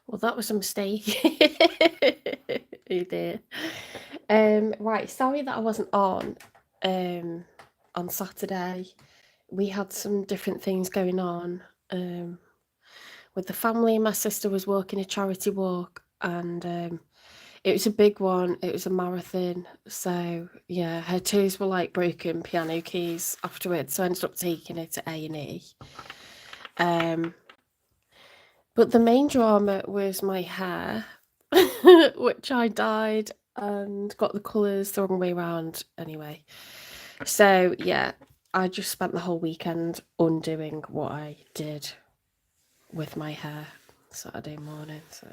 Well, that was a mistake. Oh dear. Right, sorry that I wasn't on Saturday. We had some different things going on with the family. My sister was walking a charity walk, and it was a big one. It was a marathon. So yeah, her toes were like broken piano keys afterwards. So I ended up taking her to A&E. But the main drama was my hair, which I dyed and got the colours the wrong way around anyway. So yeah, I just spent the whole weekend undoing what I did with my hair Saturday morning. So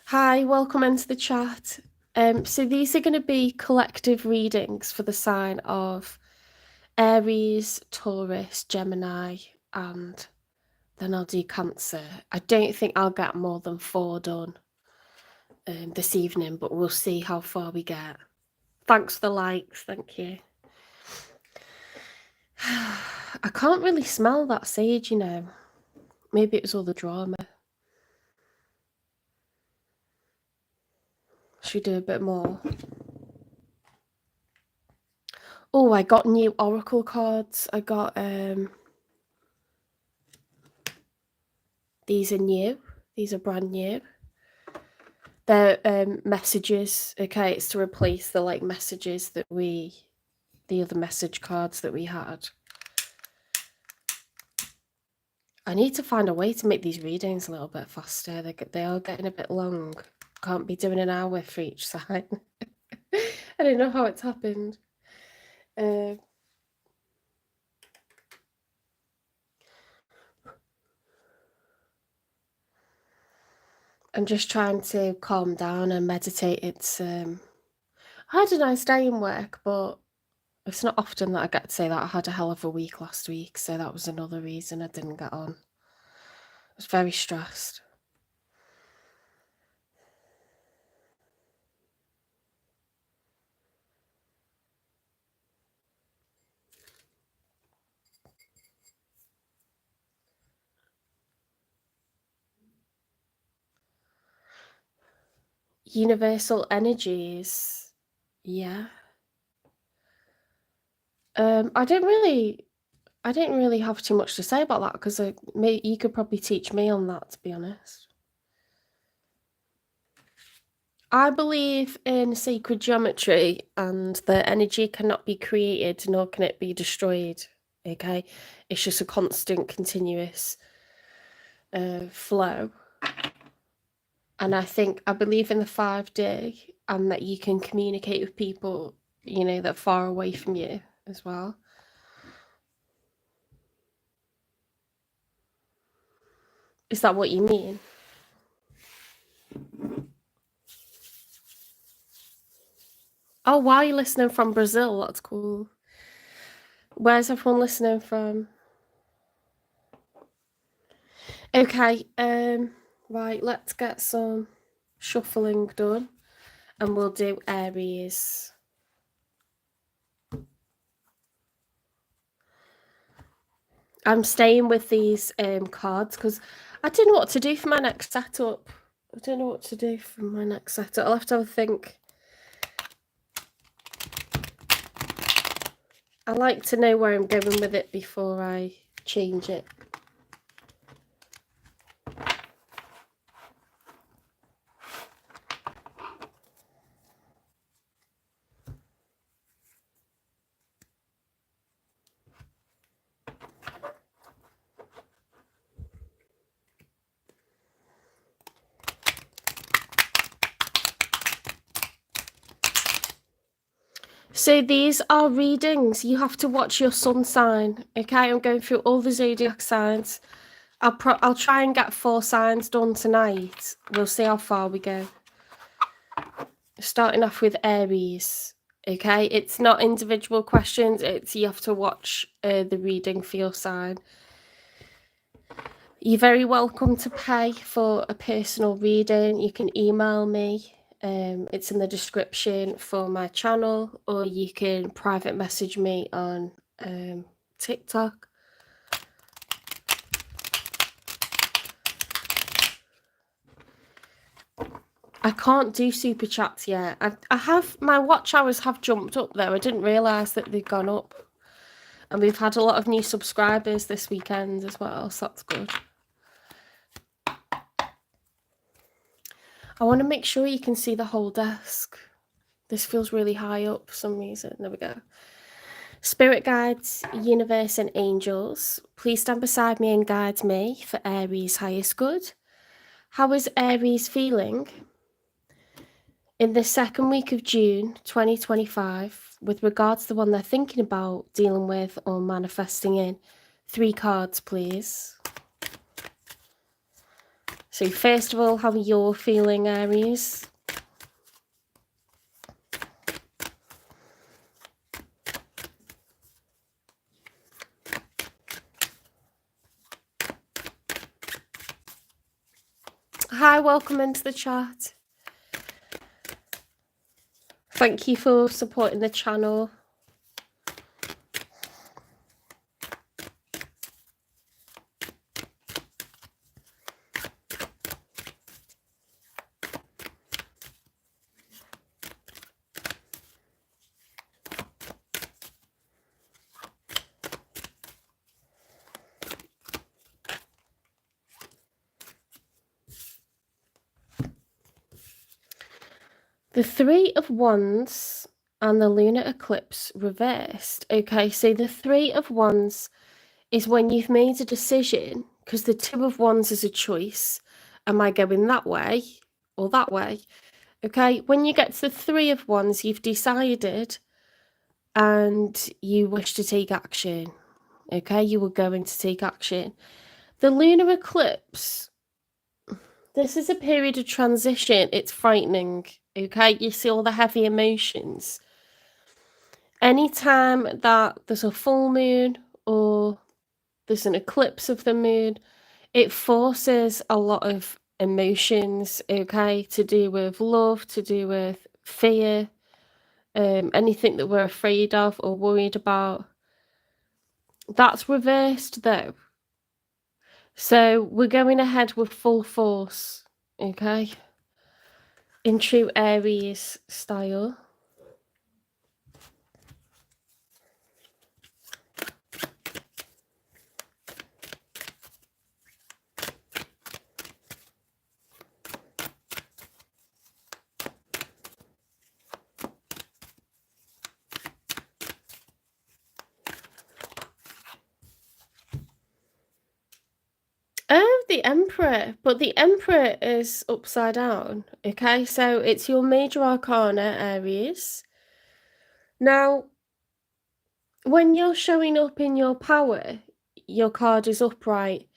hi, welcome into the chat. So these are going to be collective readings for the sign of Aries, Taurus, Gemini, and then I'll do Cancer. I don't think I'll get more than 4 done this evening, but we'll see how far we get. Thanks for the likes, thank you. I can't really smell that sage, you know. Maybe it was all the drama. Should we do a bit more? Oh, I got new oracle cards. I got these are new. These are brand new. They're messages. Okay, it's to replace the like messages that the other message cards that we had. I need to find a way to make these readings a little bit faster. They are getting a bit long. Can't be doing an hour for each sign. I don't know how it's happened. I'm just trying to calm down and meditate. It's I had a nice day in work, but it's not often that I get to say that. I had a hell of a week last week, so that was another reason I didn't get on. I was very stressed. Universal energies. Yeah. I didn't really have too much to say about that because you could probably teach me on that, to be honest. I believe in sacred geometry, and the energy cannot be created nor can it be destroyed. Okay, it's just a constant, continuous flow. And I believe in the 5D, and that you can communicate with people, you know, that are far away from you as well. Is that what you mean? Oh, wow, you're listening from Brazil. That's cool. Where's everyone listening from? Okay, right, let's get some shuffling done, and we'll do Aries. I'm staying with these cards because I don't know what to do for my next setup. I'll have to have a think. I like to know where I'm going with it before I change it. So these are readings. You have to watch your sun sign. Okay, I'm going through all the zodiac signs. I'll try and get 4 signs done tonight. We'll see how far we go. Starting off with Aries. Okay, it's not individual questions. It's you have to watch the reading for your sign. You're very welcome to pay for a personal reading. You can email me. It's in the description for my channel, or you can private message me on TikTok. I can't do super chats yet. I have, my watch hours have jumped up though. I didn't realise that they'd gone up. And we've had a lot of new subscribers this weekend as well, so that's good. I want to make sure you can see the whole desk. This feels really high up for some reason. There we go. Spirit guides, universe and angels, please stand beside me and guide me for Aries' highest good. How is Aries feeling in the second week of June 2025 with regards to the one they're thinking about, dealing with or manifesting in? 3 cards, please. So first of all, how you're feeling, Aries. Hi, welcome into the chat. Thank you for supporting the channel. The 3 of Wands and the lunar eclipse reversed. Okay, so the 3 of Wands is when you've made a decision, because the 2 of Wands is a choice. Am I going that way or that way? Okay, when you get to the 3 of Wands, you've decided and you wish to take action. Okay, you were going to take action. The lunar eclipse, this is a period of transition. It's frightening. Okay, you see all the heavy emotions. Anytime that there's a full moon or there's an eclipse of the moon, it forces a lot of emotions, okay, to do with love, to do with fear, anything that we're afraid of or worried about. That's reversed though. So we're going ahead with full force, okay, in true Aries style. Oh, the Emperor, but the Emperor is upside down, okay? So it's your major arcana, Aries. Now, when you're showing up in your power, your card is upright.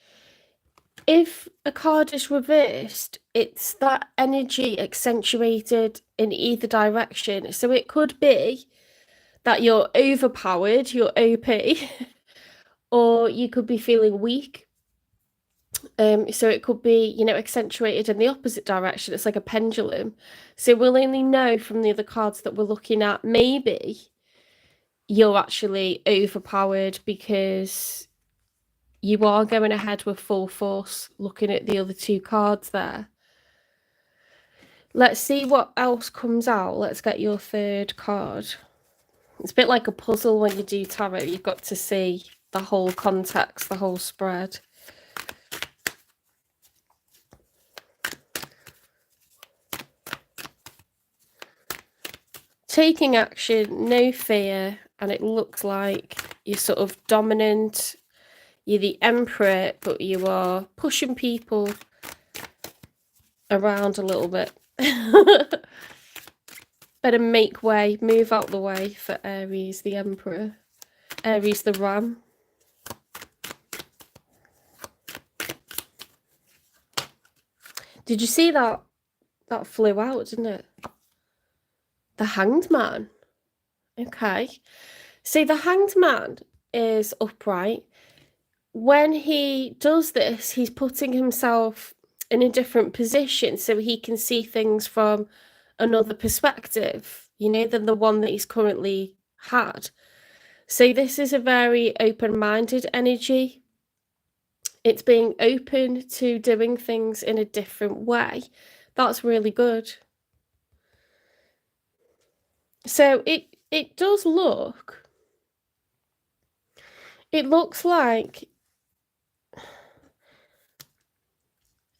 If a card is reversed, it's that energy accentuated in either direction. So it could be that you're overpowered, you're OP, or you could be feeling weak. So it could be, you know, accentuated in the opposite direction. It's like a pendulum. So we'll only know from the other cards that we're looking at, maybe you're actually overpowered because you are going ahead with full force, looking at the other 2 cards there. Let's see what else comes out. Let's get your 3rd card. It's a bit like a puzzle when you do tarot. You've got to see the whole context, the whole spread. Taking action, no fear, and it looks like you're sort of dominant. You're the Emperor, but you are pushing people around a little bit. Better make way, move out the way for Aries, the Emperor. Aries, the Ram. Did you see that? That flew out, didn't it? The Hanged Man. Okay. See, the Hanged Man is upright. When he does this, he's putting himself in a different position so he can see things from another perspective, you know, than the one that he's currently had. So this is a very open-minded energy. It's being open to doing things in a different way. That's really good. So it does look, it looks like,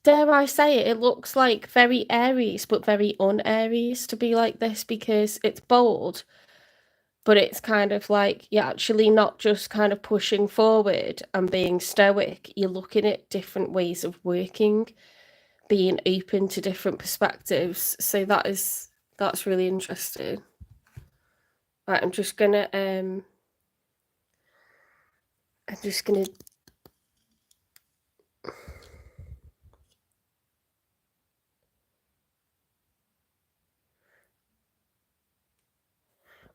dare I say it, it looks like very Aries, but very un-Aries to be like this, because it's bold, but it's kind of like you're actually not just kind of pushing forward and being stoic. You're looking at different ways of working, being open to different perspectives. So that's really interesting. Right, I'm just gonna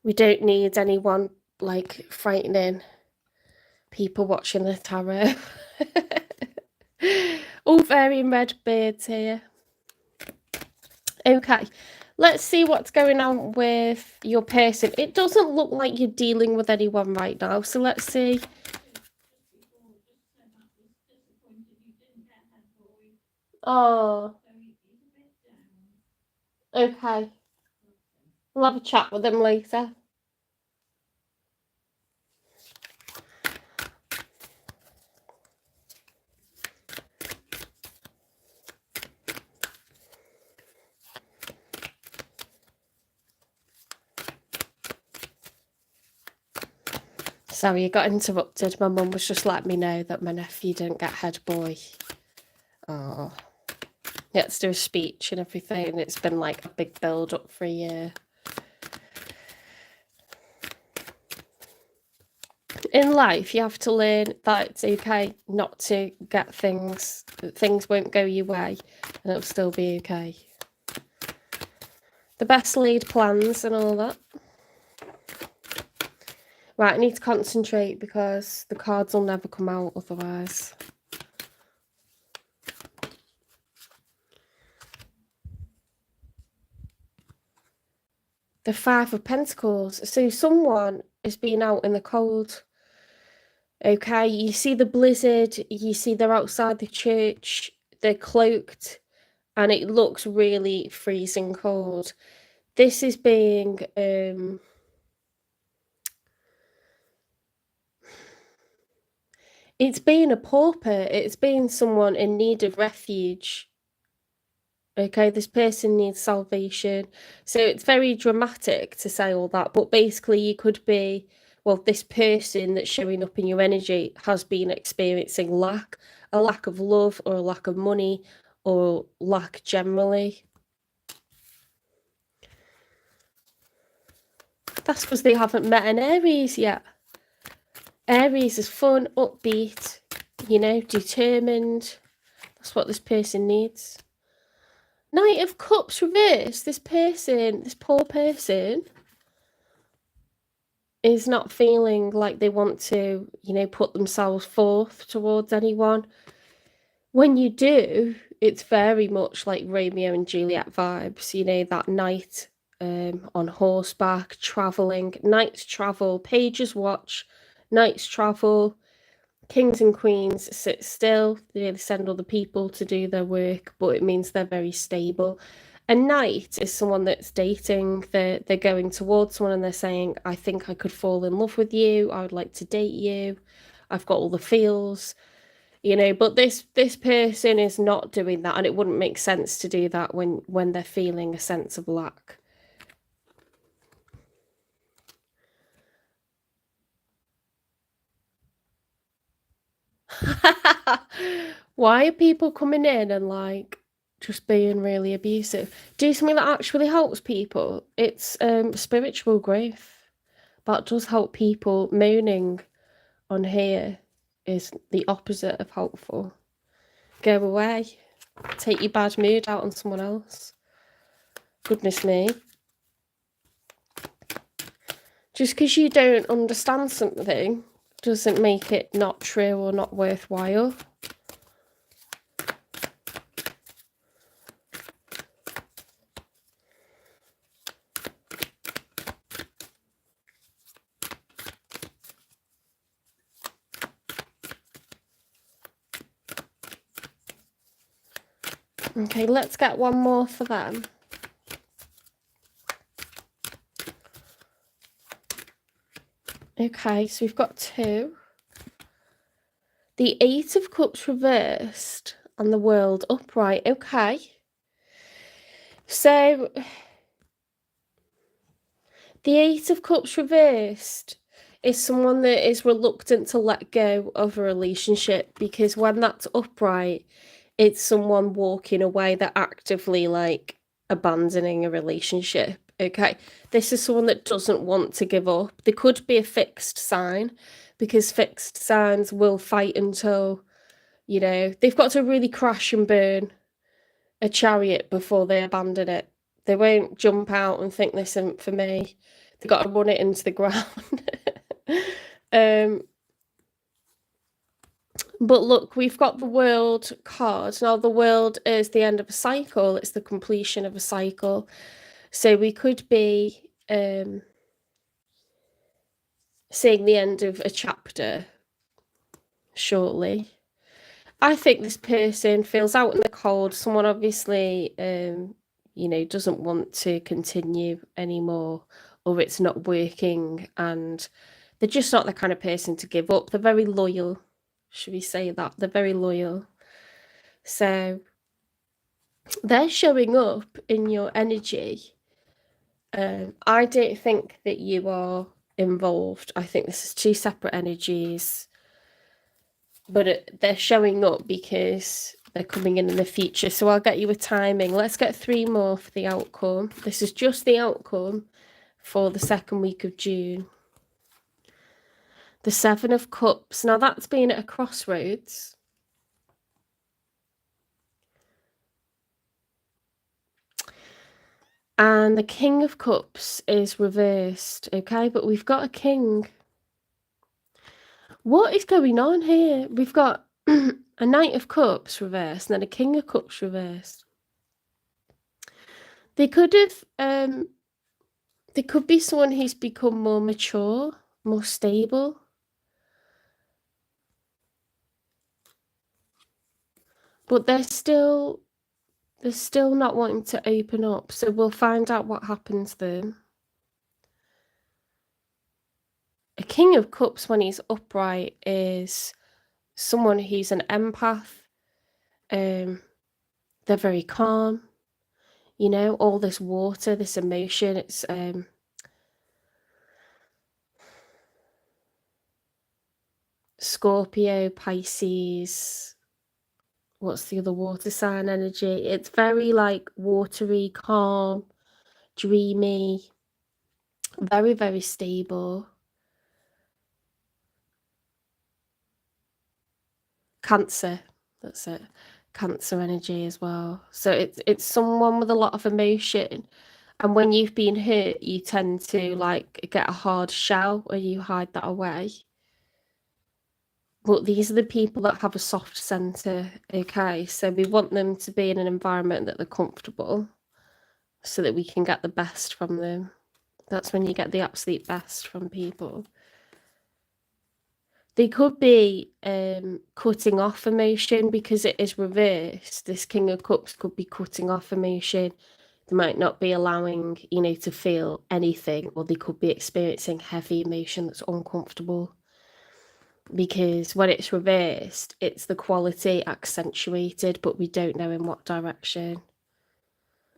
we don't need anyone like frightening people watching the tarot. All varying red beards here. Okay, let's see what's going on with your person. It doesn't look like you're dealing with anyone right now, so let's see. Oh, okay. We'll have a chat with them later. Sorry, you got interrupted. My mum was just letting me know that my nephew didn't get head boy. Oh. He had to do a speech and everything, and it's been like a big build up for a year. In life, you have to learn that it's okay not to get things, things won't go your way, and it'll still be okay. The best laid plans and all that. Right, I need to concentrate because the cards will never come out otherwise. The Five of Pentacles. So someone is being out in the cold. Okay, you see the blizzard, you see they're outside the church, they're cloaked, and it looks really freezing cold. This is being it's being a pauper, it's being someone in need of refuge. Okay, this person needs salvation. So it's very dramatic to say all that, but basically you could be, well, this person that's showing up in your energy has been experiencing lack, a lack of love or a lack of money or lack generally. That's because they haven't met an Aries yet. Aries is fun, upbeat, you know, determined. That's what this person needs. Knight of Cups reversed. This person, this poor person, is not feeling like they want to, you know, put themselves forth towards anyone. When you do, it's very much like Romeo and Juliet vibes, you know, that knight on horseback, travelling, knights travel, pages watch, knights travel, kings and queens sit still. They send other people to do their work, but it means they're very stable. A knight is someone that's dating. They're going towards someone and they're saying, I think I could fall in love with you. I would like to date you. I've got all the feels, you know, but this person is not doing that, and it wouldn't make sense to do that when they're feeling a sense of lack. Why are people coming in and like just being really abusive? Do something that actually helps people. It's spiritual growth. That does help people. Moaning on here is the opposite of helpful. Go away. Take your bad mood out on someone else. Goodness me. Just because you don't understand something doesn't make it not true or not worthwhile. Okay, let's get one more for them. Okay, so we've got 2. The 8 of Cups reversed and the World upright. Okay. So, the 8 of Cups reversed is someone that is reluctant to let go of a relationship, because when that's upright, it's someone walking away. They're actively, like, abandoning a relationship. Okay, this is someone that doesn't want to give up. They could be a fixed sign, because fixed signs will fight until, you know, they've got to really crash and burn a chariot before they abandon it. They won't jump out and think this isn't for me. They've got to run it into the ground. But look, we've got the World card. Now, the World is the end of a cycle. It's the completion of a cycle. So we could be seeing the end of a chapter shortly. I think this person feels out in the cold. Someone obviously, you know, doesn't want to continue anymore, or it's not working, and they're just not the kind of person to give up. They're very loyal. Should we say that? They're very loyal. So they're showing up in your energy. I don't think that you are involved. I think this is 2 separate energies, but they're showing up because they're coming in the future. So I'll get you a timing. Let's get 3 more for the outcome. This is just the outcome for the 2nd week of June. The 7 of Cups. Now, that's been at a crossroads. And the King of Cups is reversed, okay? But we've got a king. What is going on here? We've got a Knight of Cups reversed and then a King of Cups reversed. They could have, there could be someone who's become more mature, more stable. But they're still not wanting to open up. So we'll find out what happens then. A King of Cups, when he's upright, is someone who's an empath. They're very calm. You know, all this water, this emotion, it's Scorpio, Pisces. What's the other water sign energy? It's very like watery, calm, dreamy, very, very stable. Cancer, that's it. Cancer energy as well. So it's someone with a lot of emotion. And when you've been hurt, you tend to like get a hard shell or you hide that away. But these are the people that have a soft center, okay? So we want them to be in an environment that they're comfortable so that we can get the best from them. That's when you get the absolute best from people. They could be cutting off emotion because it is reversed. This King of Cups could be cutting off emotion. They might not be allowing, you know, to feel anything, or they could be experiencing heavy emotion that's uncomfortable. Because when it's reversed, it's the quality accentuated, but we don't know in what direction.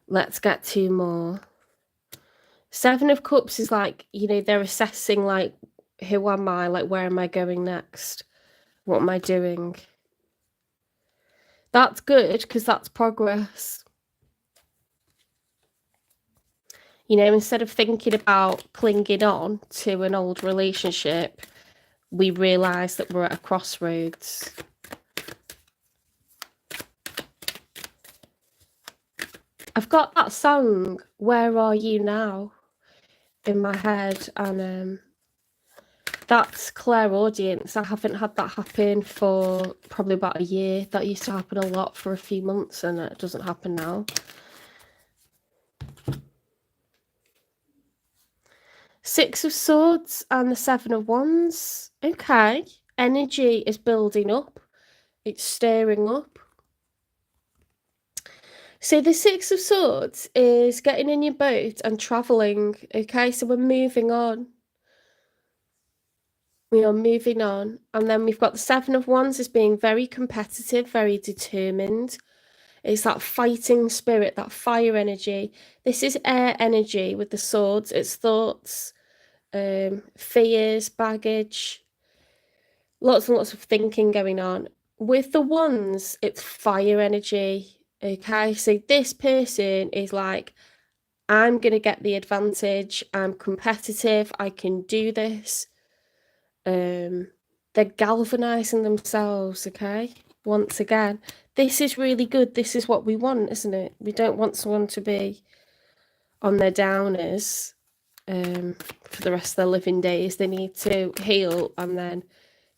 Let's get 2 more. 7 of Cups is like, you know, they're assessing like, who am I? Like, where am I going next? What am I doing? That's good because that's progress. You know, instead of thinking about clinging on to an old relationship, we realise that we're at a crossroads. I've got that song, Where Are You Now, in my head, and that's clairaudience. I haven't had that happen for probably about a year. That used to happen a lot for a few months, and it doesn't happen now. 6 of Swords and the 7 of Wands. Okay. Energy is building up. It's stirring up. So the Six of Swords is getting in your boat and traveling. Okay, so we're moving on. We are moving on. And then we've got the Seven of Wands as being very competitive, very determined. It's that fighting spirit, that fire energy. This is air energy with the swords. It's thoughts, fears, baggage, lots and lots of thinking going on. With the wands, it's fire energy. Okay, so this person is like, I'm going to get the advantage. I'm competitive. I can do this. They're galvanizing themselves. Okay, once again, this is really good. This is what we want, isn't it? We don't want someone to be on their downers for the rest of their living days. They need to heal and then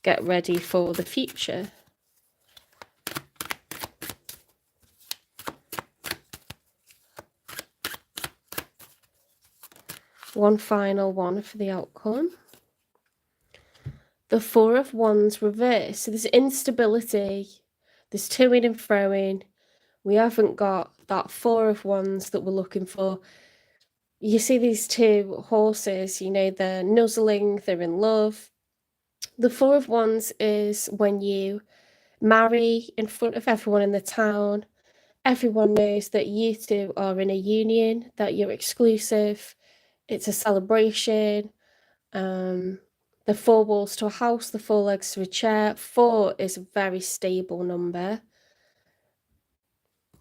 get ready for the future. One final one for the outcome. The Four of Wands reverse. So there's instability. There's toing and froing. We haven't got that Four of Wands that we're looking for. You see these two horses, you know, they're nuzzling, they're in love. The Four of Wands is when you marry in front of everyone in the town. Everyone knows that you two are in a union, that you're exclusive. It's a celebration. The four walls to a house, the four legs to a chair. 4 is a very stable number.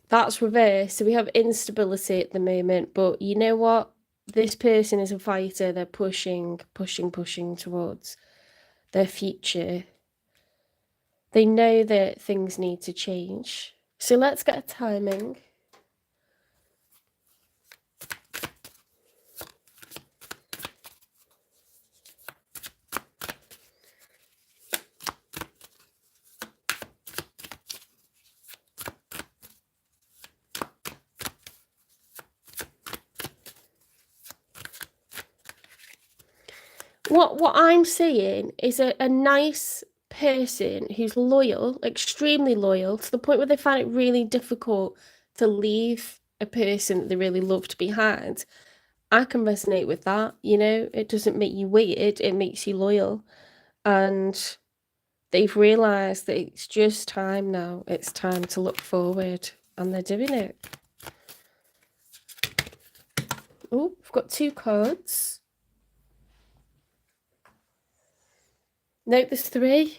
That's reversed. So we have instability at the moment, but you know what? This person is a fighter. They're pushing towards their future. They know that things need to change. So let's get a timing. What I'm seeing is a nice person who's loyal, extremely loyal, to the point where they find it really difficult to leave a person that they really loved behind. I can resonate with that, you know, it doesn't make you weird, it makes you loyal. And they've realised that it's just time now, it's time to look forward, and they're doing it. Oh, we've got 2 cards. Note there's 3.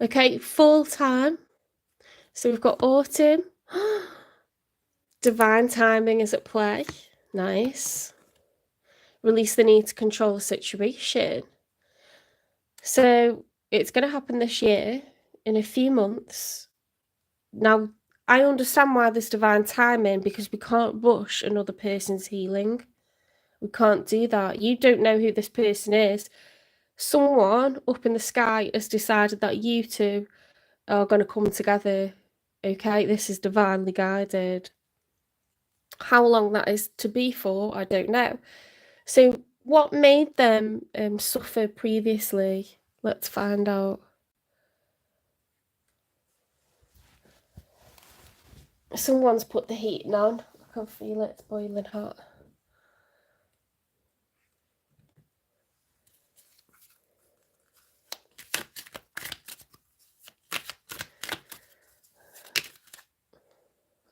Okay, full time. So we've got autumn. Divine timing is at play. Nice. Release the need to control the situation. So it's going to happen this year, in a few months. Now, I understand why there's divine timing, because we can't rush another person's healing. We can't do that. You don't know who this person is. Someone up in the sky has decided that you two are going to come together. Okay, this is divinely guided. How long that is to be for, I don't know. So what made them suffer previously? Let's find out. Someone's put the heating on. I can feel it, it's boiling hot.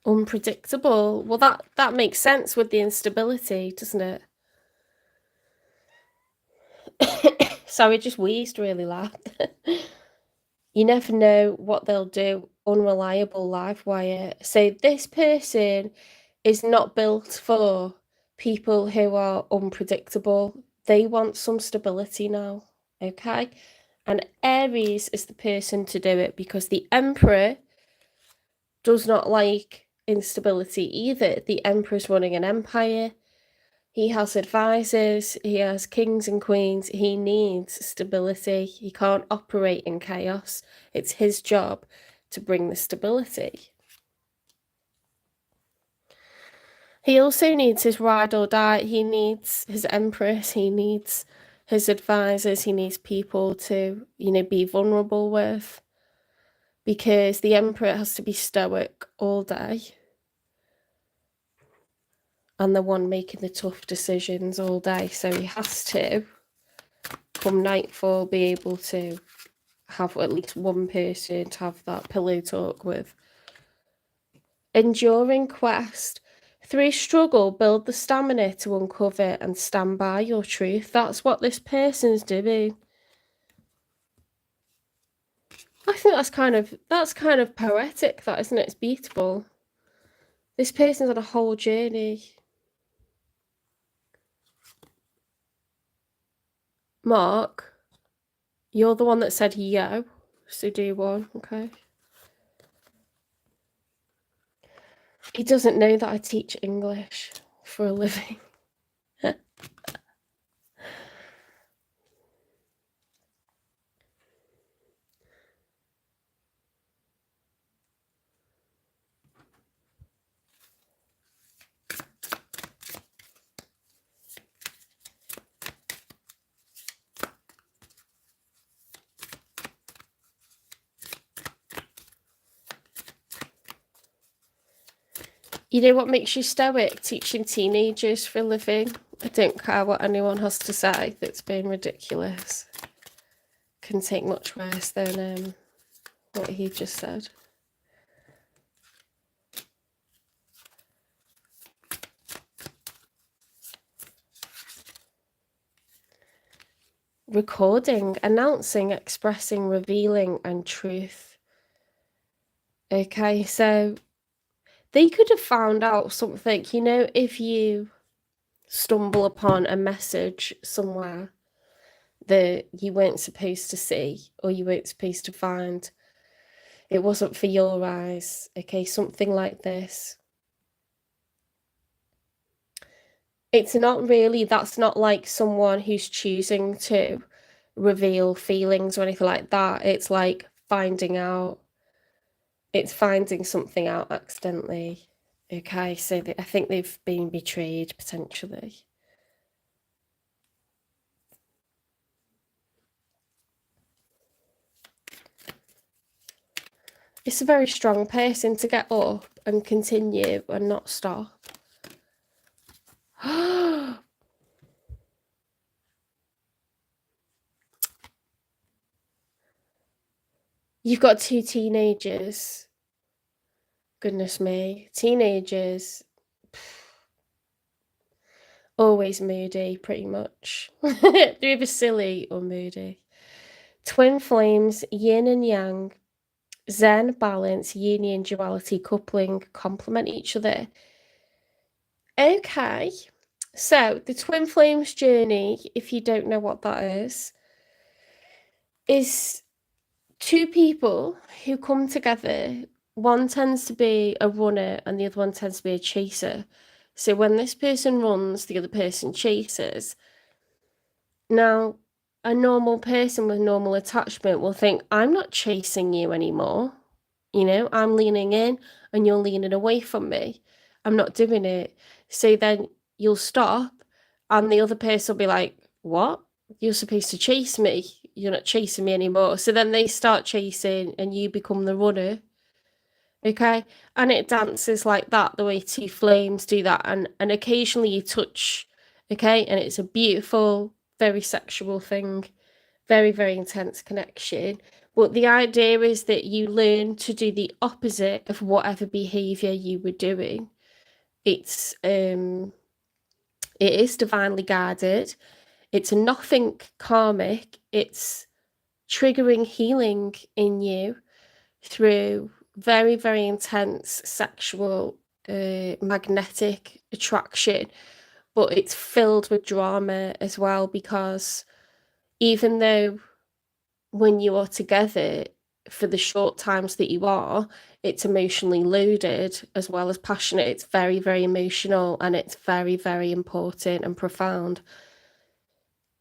Unpredictable. Well, that makes sense with the instability, doesn't it? Sorry, just wheezed really loud. You never know what they'll do. Unreliable live wire. So this person is not built for people who are unpredictable. They want some stability now, okay? And Aries is the person to do it, because the Emperor does not like instability either. The Emperor's running an empire. He has advisors, he has kings and queens, he needs stability. He can't operate in chaos. It's his job to bring the stability. He also needs his ride or die. He needs his empress, he needs his advisors, he needs people to, you know, be vulnerable with. Because the emperor has to be stoic all day. and the one making the tough decisions all day. So he has to, come nightfall, be able to have at least one person to have that pillow talk with. Enduring quest. Through struggle, build the stamina to uncover and stand by your truth. That's what this person's doing. I think that's kind of poetic, that, isn't it? It's beautiful. This person's on a whole journey. Mark, you're the one that said yo, so do one, okay? He doesn't know that I teach English for a living. You know what makes you stoic? Teaching teenagers for a living. I don't care what anyone has to say that's been ridiculous. Can take much worse than what he just said. Recording, announcing, expressing, revealing, and truth. Okay, so they could have found out something, you know, if you stumble upon a message somewhere that you weren't supposed to see or you weren't supposed to find, it wasn't for your eyes, okay, something like this. It's not really, that's not like someone who's choosing to reveal feelings or anything like that. It's like finding out. It's finding something out accidentally. Okay, so I think they've been betrayed, potentially. It's a very strong person to get up and continue and not stop. You've got two teenagers. Goodness me. Teenagers. Always moody, pretty much. They're either silly or moody. Twin flames, yin and yang, zen, balance, union, duality, coupling, complement each other. Okay, so the twin flames journey, if you don't know what that is two people who come together. One tends to be a runner and the other one tends to be a chaser. So when this person runs, the other person chases. Now, a normal person with normal attachment will think, I'm not chasing you anymore. You know, I'm leaning in and you're leaning away from me. I'm not doing it. So then you'll stop and the other person will be like, what? You're supposed to chase me. You're not chasing me anymore. So then they start chasing and you become the runner. Okay. And it dances like that, the way two flames do that. And occasionally you touch. Okay. And it's a beautiful, very sexual thing. Very, very intense connection. But the idea is that you learn to do the opposite of whatever behavior you were doing. It is divinely guided. It's nothing karmic. It's triggering healing in you through very, very intense sexual magnetic attraction. But it's filled with drama as well, because even though when you are together for the short times that you are, it's emotionally loaded as well as passionate. It's very, very emotional and it's very, very important and profound.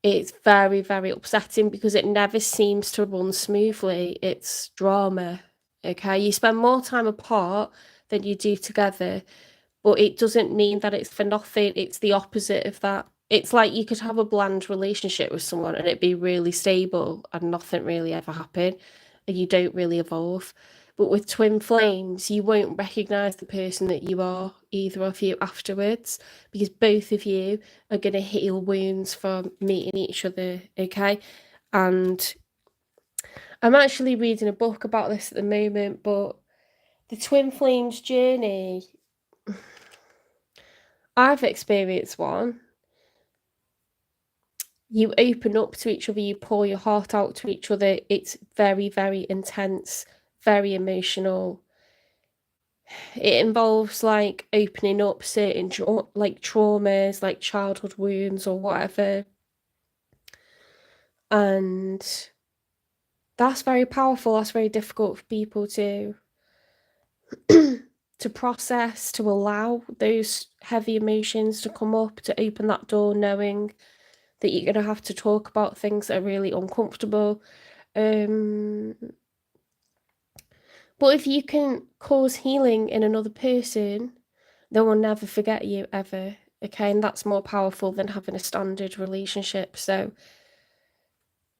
It's very, very upsetting because it never seems to run smoothly. It's drama. Okay, you spend more time apart than you do together, but it doesn't mean that it's for nothing. It's the opposite of that. It's like you could have a bland relationship with someone and it'd be really stable and nothing really ever happen and you don't really evolve. But with twin flames, you won't recognise the person that you are, either of you, afterwards, because both of you are going to heal wounds from meeting each other, okay? And I'm actually reading a book about this at the moment, but the twin flames journey, I've experienced one. You open up to each other, you pour your heart out to each other. It's very, very intense, very emotional. It involves like opening up certain like traumas, like childhood wounds or whatever. And that's very powerful. That's very difficult for people to to process, to allow those heavy emotions to come up, to open that door knowing that you're going to have to talk about things that are really uncomfortable. But if you can cause healing in another person, they will never forget you ever, okay? And that's more powerful than having a standard relationship. So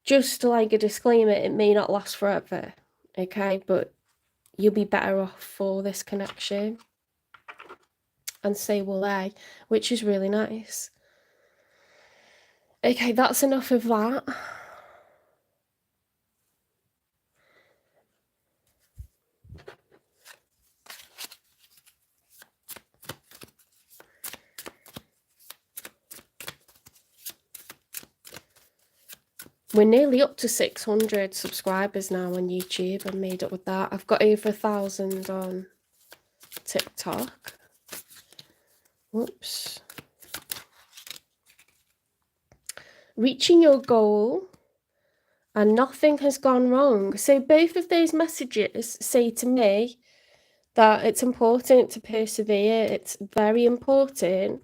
just like a disclaimer, it may not last forever, okay? But you'll be better off for this connection. And so will I, which is really nice. Okay, that's enough of that. We're nearly up to 600 subscribers now on YouTube. I'm made up with that. I've got over 1,000 on TikTok. Whoops. Reaching your goal and nothing has gone wrong. So both of those messages say to me that it's important to persevere. It's very important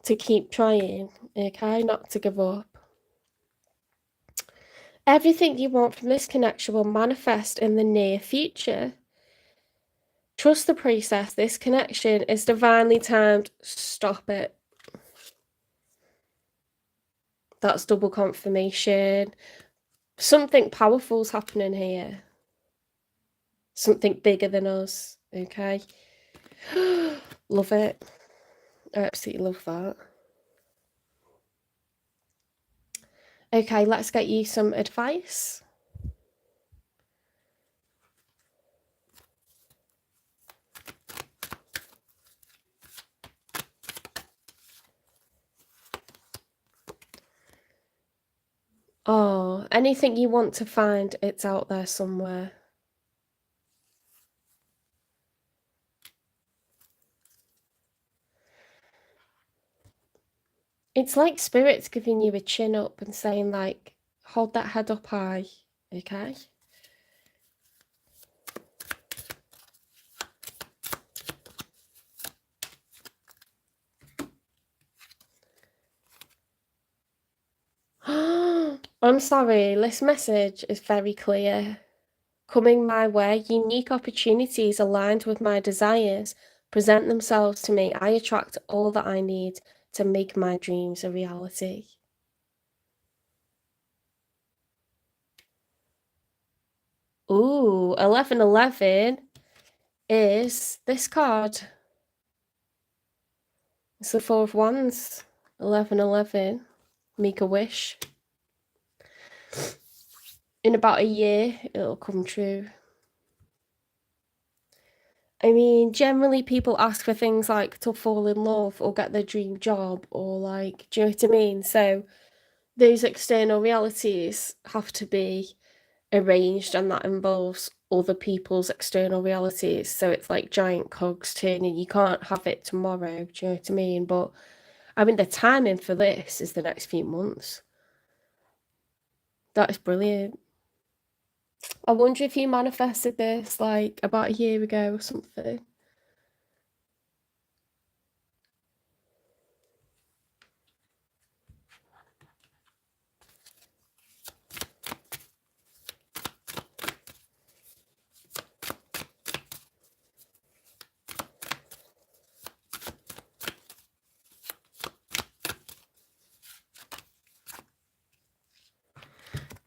to keep trying, okay? Not to give up. Everything you want from this connection will manifest in the near future. Trust the process. This connection is divinely timed. Stop it. That's double confirmation. Something powerful's happening here. Something bigger than us, okay? Love it. I absolutely love that. Okay, let's get you some advice. Oh, anything you want to find, it's out there somewhere. It's like spirit's giving you a chin up and saying like, hold that head up high, okay? I'm sorry, this message is very clear. Coming my way, unique opportunities aligned with my desires present themselves to me. I attract all that I need to make my dreams a reality. Ooh, 1111 is this card. It's the Four of Wands. 1111. Make a wish. In about a year, it'll come true. I mean, generally people ask for things like to fall in love or get their dream job or like, do you know what I mean? So those external realities have to be arranged, and that involves other people's external realities. So it's like giant cogs turning. You can't have it tomorrow, do you know what I mean? But I mean, the timing for this is the next few months. That is brilliant. I wonder if you manifested this like about a year ago or something.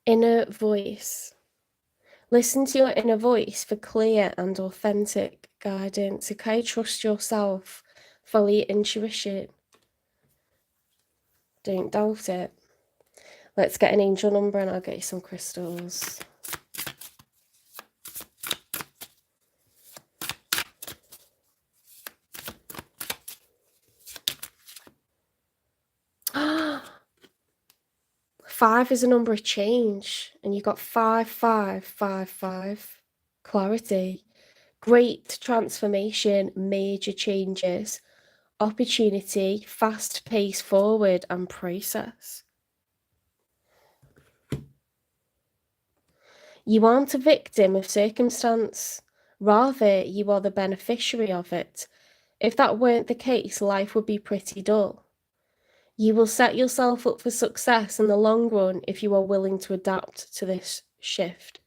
Inner voice. Listen to your inner voice for clear and authentic guidance, okay? Trust yourself, follow your intuition. Don't doubt it. Let's get an angel number and I'll get you some crystals. Five is a number of change, and you got 5555. Clarity, great transformation, major changes, opportunity, fast pace forward, and process. You aren't a victim of circumstance, rather, you are the beneficiary of it. If that weren't the case, life would be pretty dull. You will set yourself up for success in the long run if you are willing to adapt to this shift.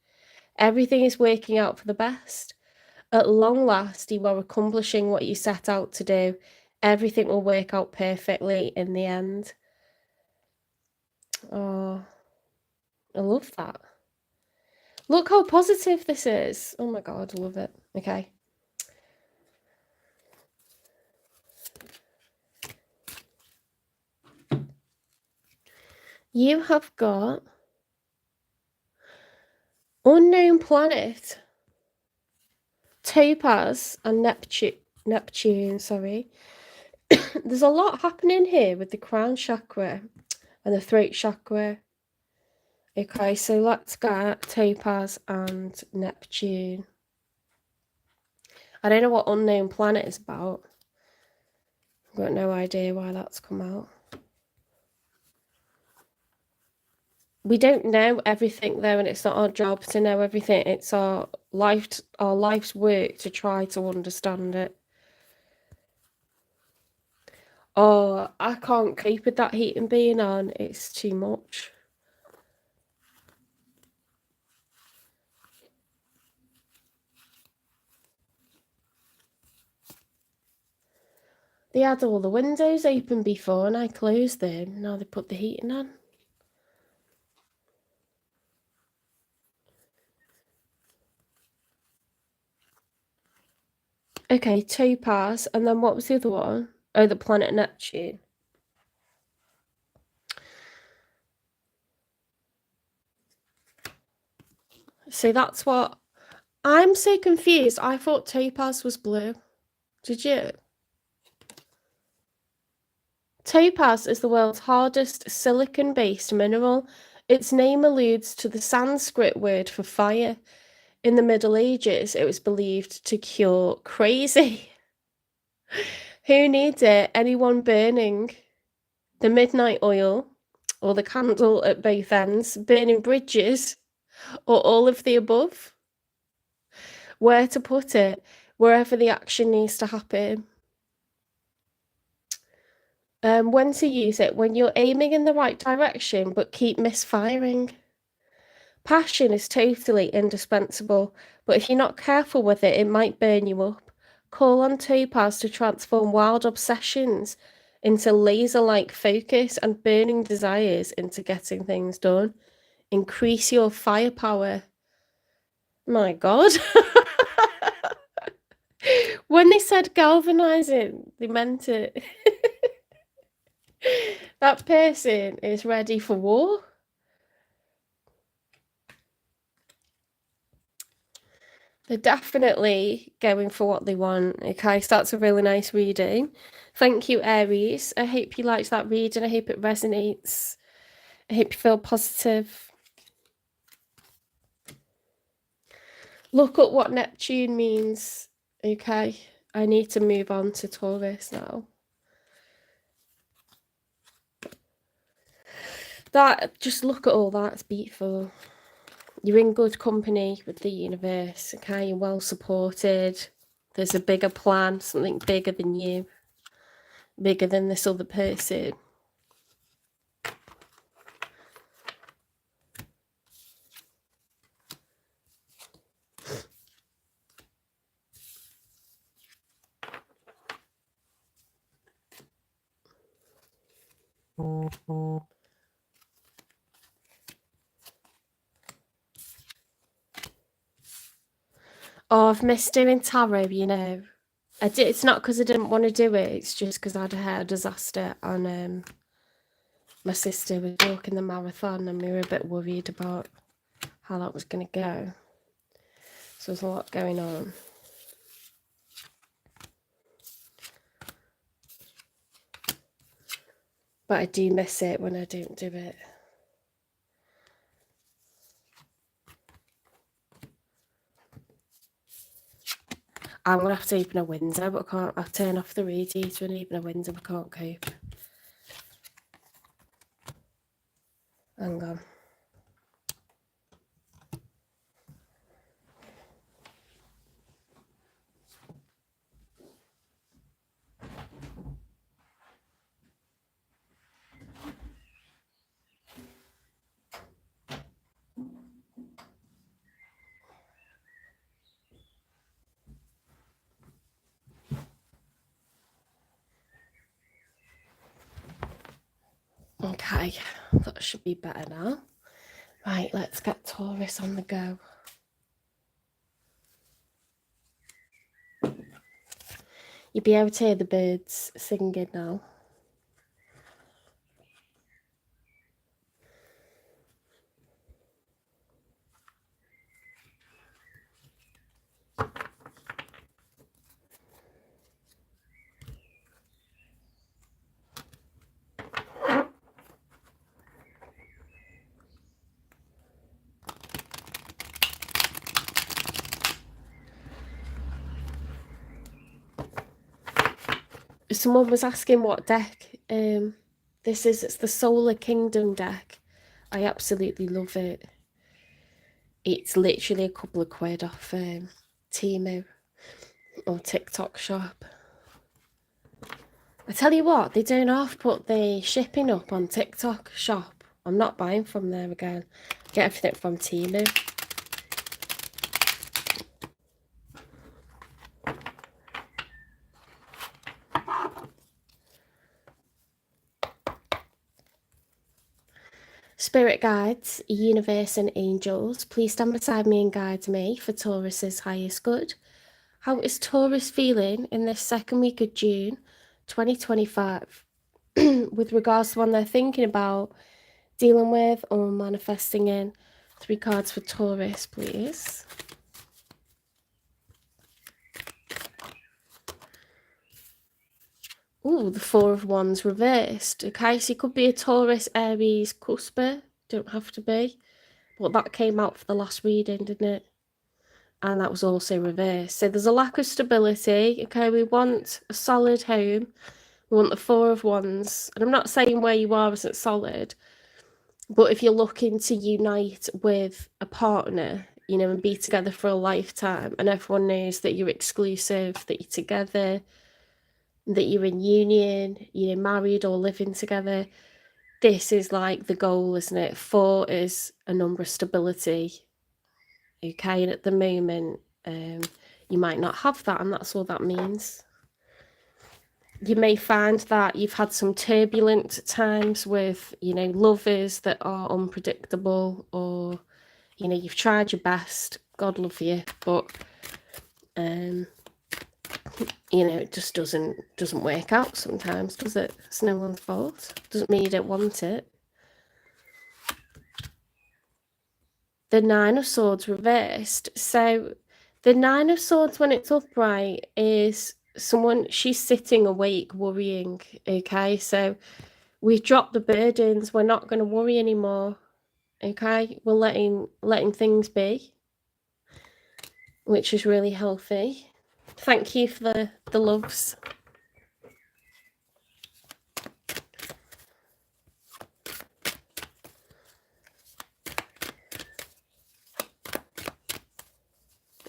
Everything is working out for the best. At long last, you are accomplishing what you set out to do. Everything will work out perfectly in the end. Oh, I love that. Look how positive this is. Oh my God, I love it. Okay. You have got unknown planet, Topaz, and Neptune, sorry. There's a lot happening here with the crown chakra and the throat chakra. Okay, so let's get Topaz and Neptune. I don't know what unknown planet is about. I've got no idea why that's come out. We don't know everything though, and it's not our job to know everything. It's our life's work to try to understand it. Oh, I can't cope with that heating being on. It's too much. They had all the windows open before and I closed them. Now they put the heating on. Okay, Topaz, and then what was the other one? Oh, the planet Neptune. So that's what... I'm so confused. I thought Topaz was blue. Did you? Topaz is the world's hardest silicon-based mineral. Its name alludes to the Sanskrit word for fire. In the Middle Ages, it was believed to cure crazy. Who needs it? Anyone burning the midnight oil or the candle at both ends, burning bridges, or all of the above? Where to put it? Wherever the action needs to happen. When to use it? When you're aiming in the right direction, but keep misfiring. Passion is totally indispensable, but if you're not careful with it, it might burn you up. Call on Topaz to transform wild obsessions into laser-like focus and burning desires into getting things done. Increase your firepower. My God. When they said galvanizing, they meant it. That person is ready for war. They're definitely going for what they want. Okay, so that's a really nice reading. Thank you, Aries. I hope you liked that reading. I hope it resonates. I hope you feel positive. Look at what Neptune means. Okay, I need to move on to Taurus now. Just look at all that. It's beautiful. You're in good company with the universe. Okay, you're well supported. There's a bigger plan, something bigger than you, bigger than this other person. Oh, I've missed doing tarot, you know. It's not because I didn't want to do it, it's just because I had a hair disaster and my sister was walking the marathon and we were a bit worried about how that was going to go. So there's a lot going on. But I do miss it when I don't do it. I'm going to have to open a window, but I can't. I'll turn off the radiator and open a window, I can't cope. Hang on. Okay, that should be better now. Right, let's get Taurus on the go. You'll be able to hear the birds singing now. Someone was asking what deck this is. It's the Solar Kingdom deck. I absolutely love it. It's literally a couple of quid off Temu or TikTok shop. I tell you what, they don't half put the shipping up on TikTok shop. I'm not buying from there again. Get everything from Temu. Spirit guides, universe and angels, please stand beside me and guide me for Taurus's highest good. How is Taurus feeling in this second week of June 2025 with regards to one they're thinking about, dealing with or manifesting in? 3 cards for Taurus, please. Ooh, the 4 of Wands reversed. Okay, so it could be a Taurus, Aries, cusper. Don't have to be. But that came out for the last reading, didn't it? And that was also reversed. So there's a lack of stability. Okay, we want a solid home. We want the 4 of Wands. And I'm not saying where you are isn't solid, but if you're looking to unite with a partner, you know, and be together for a lifetime, and everyone knows that you're exclusive, that you're together, that you're in union, you know, married or living together, this is like the goal, isn't it? 4 is a number of stability. Okay, and at the moment, you might not have that, and that's all that means. You may find that you've had some turbulent times with, you know, lovers that are unpredictable, or, you know, you've tried your best, God love you, but, you know, it just doesn't work out sometimes, does it? It's no one's fault. Doesn't mean you don't want it. The 9 of Swords reversed. So the 9 of Swords, when it's upright, is someone, she's sitting awake worrying. Okay, so we've dropped the burdens. We're not going to worry anymore. Okay, we're letting things be, which is really healthy. Thank you for the loves.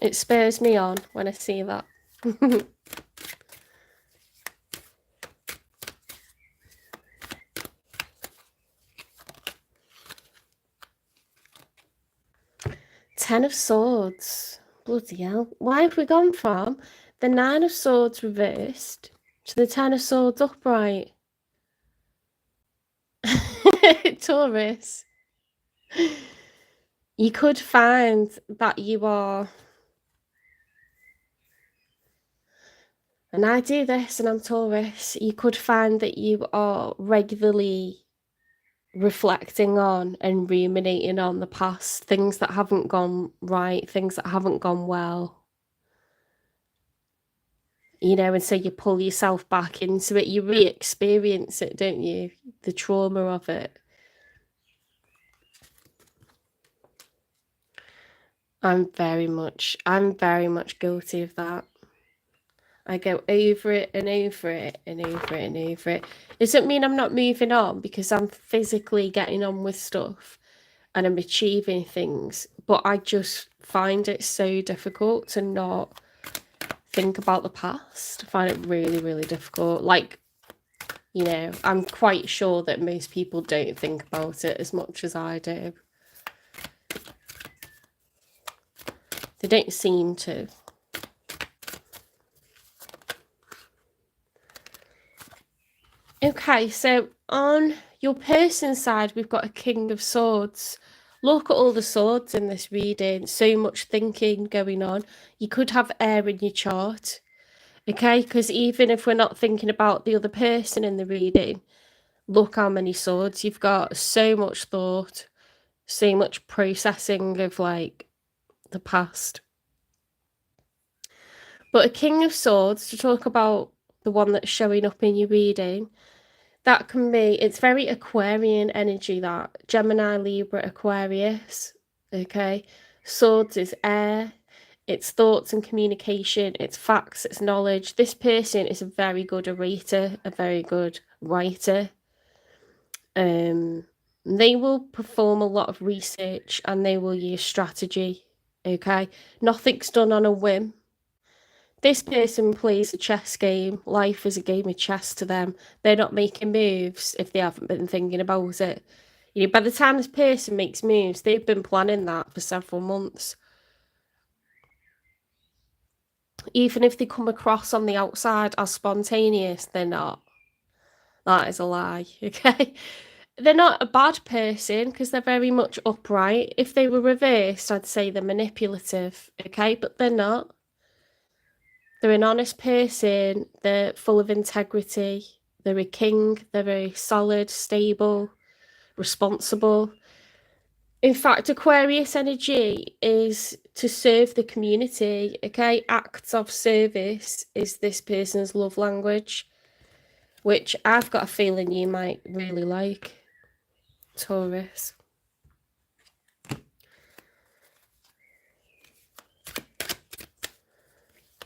It spurs me on when I see that. 10 of Swords. Bloody hell. Why have we gone from the 9 of Swords reversed to the 10 of Swords upright? Taurus. You could find that you are And I do this, and I'm Taurus. You could find that you are regularly reflecting on and ruminating on the past, things that haven't gone right, things that haven't gone well. You know, and so you pull yourself back into it, you re-experience it, don't you? The trauma of it. I'm very much guilty of that. I go over it and over it and over it and over it. It doesn't mean I'm not moving on, because I'm physically getting on with stuff and I'm achieving things, but I just find it so difficult to not think about the past. I find it really, really difficult. Like, you know, I'm quite sure that most people don't think about it as much as I do. They don't seem to. Okay, so on your person's side, we've got a King of Swords. Look at all the swords in this reading. So much thinking going on. You could have air in your chart. Okay, because even if we're not thinking about the other person in the reading, look how many swords you've got. So much thought, so much processing of like the past. But a King of Swords, to talk about the one that's showing up in your reading, that can be, it's very Aquarian energy, that Gemini, Libra, Aquarius. Okay, swords is air, it's thoughts and communication, it's facts, it's knowledge. This person is a very good orator, a very good writer. They will perform a lot of research and they will use strategy. Okay, nothing's done on a whim. This person plays a chess game. Life is a game of chess to them. They're not making moves if they haven't been thinking about it. You know, by the time this person makes moves, they've been planning that for several months. Even if they come across on the outside as spontaneous, they're not. That is a lie, okay? They're not a bad person because they're very much upright. If they were reversed, I'd say they're manipulative, okay? But they're not. They're an honest person, they're full of integrity, they're a king, they're very solid, stable, responsible. In fact, Aquarius energy is to serve the community, okay? Acts of service is this person's love language, which I've got a feeling you might really like, Taurus.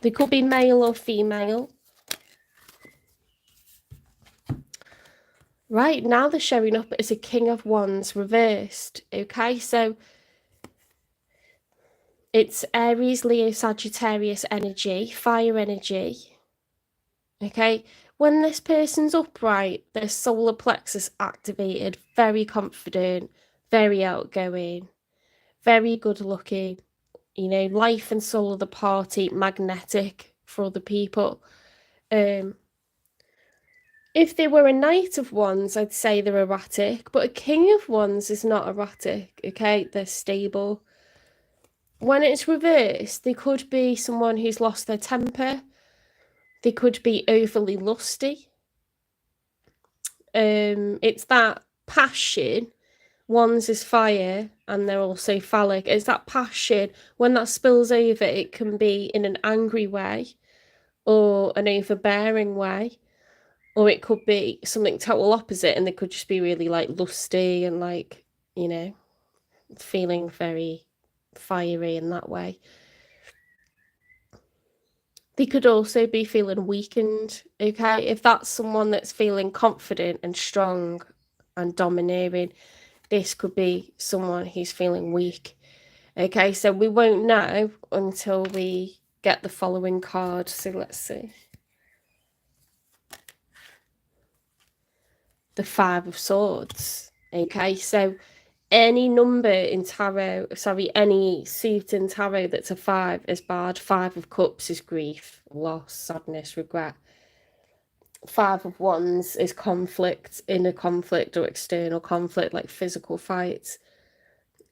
They could be male or female. Right, now they're showing up as a King of Wands reversed, okay? So it's Aries, Leo, Sagittarius energy, fire energy, okay? When this person's upright, their solar plexus activated, very confident, very outgoing, very good looking, you know, life and soul of the party, magnetic for other people. If they were a Knight of Wands, I'd say they're erratic, but a King of Wands is not erratic, okay? They're stable. When it's reversed, they could be someone who's lost their temper. They could be overly lusty. It's that passion. Wands is fire, and they're also phallic. It's that passion. When that spills over, it can be in an angry way or an overbearing way. Or it could be something total opposite, and they could just be really like lusty and like, you know, feeling very fiery in that way. They could also be feeling weakened, okay? If that's someone that's feeling confident and strong and domineering, this could be someone who's feeling weak. Okay, so we won't know until we get the following card. So let's see. The Five of Swords. Okay, so any number in tarot, any suit in tarot that's a 5 is bad. 5 of Cups is grief, loss, sadness, regret. 5 of Wands is conflict, inner conflict or external conflict, like physical fights.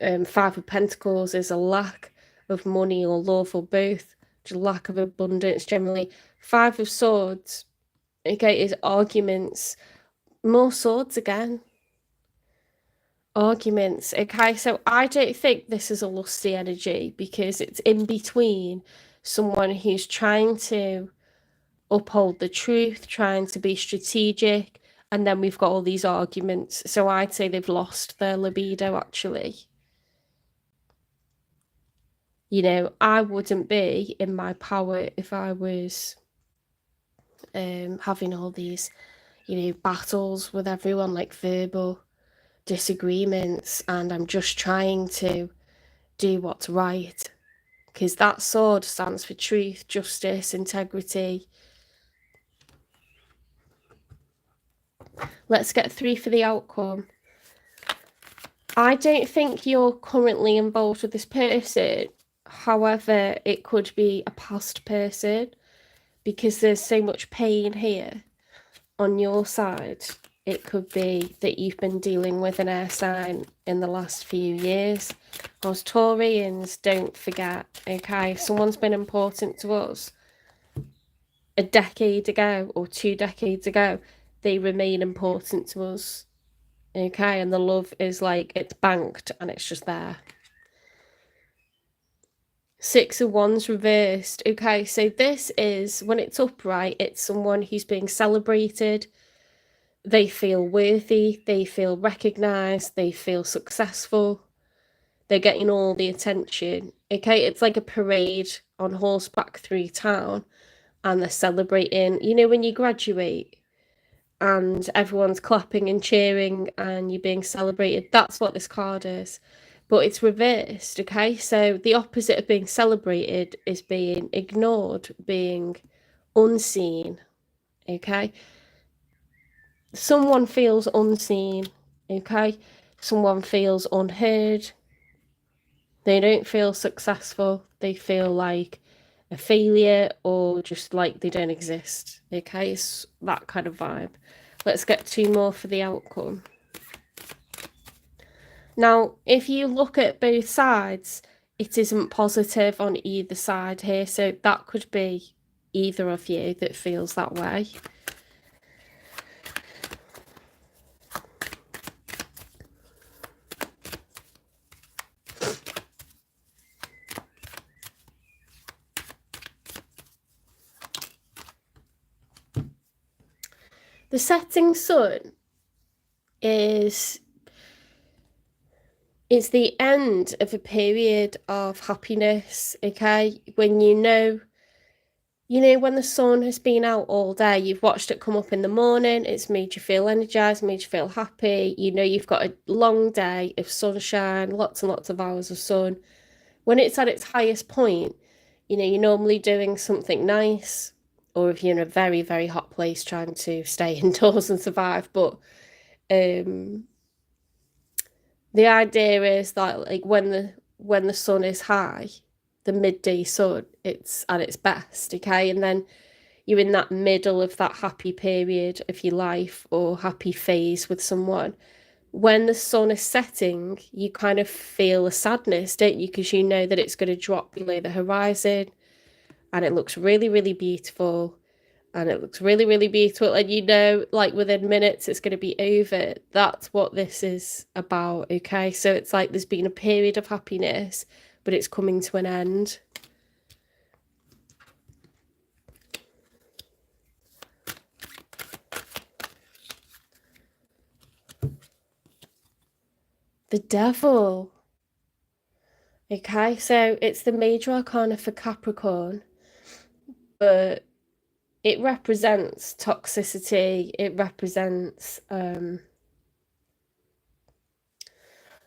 5 of Pentacles is a lack of money or love or both, just lack of abundance generally. Five of Swords, okay, is arguments. More swords again. Arguments. Okay, so I don't think this is a lusty energy because it's in between someone who's trying to uphold the truth, trying to be strategic, and then we've got all these arguments. So I'd say they've lost their libido, actually. You know, I wouldn't be in my power if I was having all these, you know, battles with everyone, like verbal disagreements, and I'm just trying to do what's right, because that sword stands for truth, justice, integrity. Let's get 3 for the outcome. I don't think you're currently involved with this person. However, it could be a past person because there's so much pain here on your side. It could be that you've been dealing with an air sign in the last few years. Those Taurians, don't forget, okay? If someone's been important to us a decade ago or 2 decades ago, they remain important to us, okay? And the love is like, it's banked and it's just there. 6 of Wands reversed. Okay, so this is, when it's upright, it's someone who's being celebrated. They feel worthy, they feel recognized, they feel successful. They're getting all the attention. Okay, it's like a parade on horseback through town, and they're celebrating. You know, when you graduate and everyone's clapping and cheering and you're being celebrated, that's what this card is. But it's reversed, okay? So the opposite of being celebrated is being ignored, being unseen, okay? Someone feels unseen, okay? Someone feels unheard. They don't feel successful. They feel like a failure or just like they don't exist, okay? It's that kind of vibe. Let's get 2 more for the outcome. Now, if you look at both sides, it isn't positive on either side here, so that could be either of you that feels that way. The setting sun is the end of a period of happiness, okay? When you know, when the sun has been out all day, you've watched it come up in the morning, it's made you feel energized, made you feel happy. You know, you've got a long day of sunshine, lots and lots of hours of sun. When it's at its highest point, you're normally doing something nice, or if you're in a very, very hot place trying to stay indoors and survive. But the idea is that, like, when the sun is high, the midday sun, it's at its best, okay? And then you're in that middle of that happy period of your life or happy phase with someone. When the sun is setting, you kind of feel a sadness, don't you? Because you know that it's going to drop below the horizon and it looks really, really beautiful. And it looks really, really beautiful. And you know, like within minutes, it's going to be over. That's what this is about, okay? So it's like there's been a period of happiness, but it's coming to an end. The Devil. Okay, so it's the major arcana for Capricorn, but it represents toxicity. It represents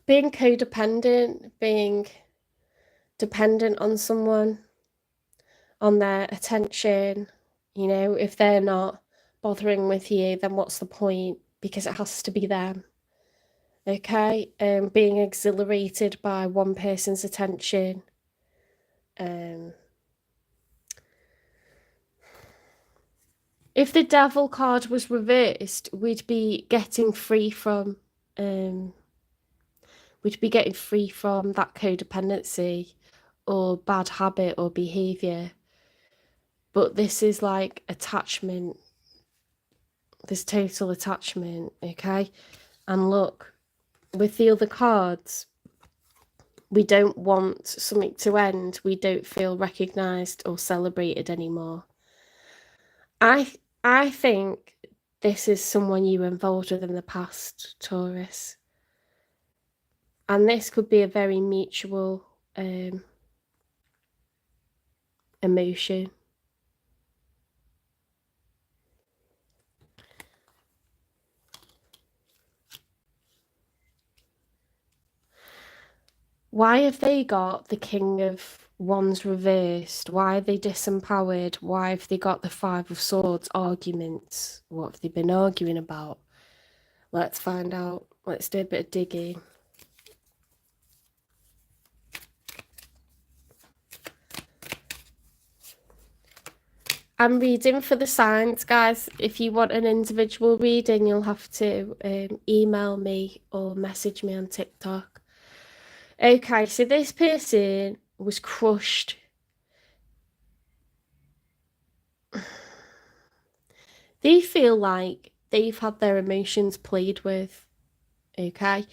being codependent, being dependent on someone, on their attention. If they're not bothering with you, then what's the point? Because it has to be them. Okay, being exhilarated by one person's attention. If the Devil card was reversed, we'd be getting free from that codependency or bad habit or behavior. But this is like attachment. There's total attachment, okay? And look, with the other cards, we don't want something to end. We don't feel recognised or celebrated anymore. I think this is someone you were involved with in the past, Taurus. And this could be a very mutual emotion. Why have they got the King of Wands reversed? Why are they disempowered? Why have they got the Five of Swords arguments? What have they been arguing about? Let's find out. Let's do a bit of digging. I'm reading for the signs, guys. If you want an individual reading, you'll have to email me or message me on TikTok. Okay, so this person was crushed. They feel like they've had their emotions played with, okay?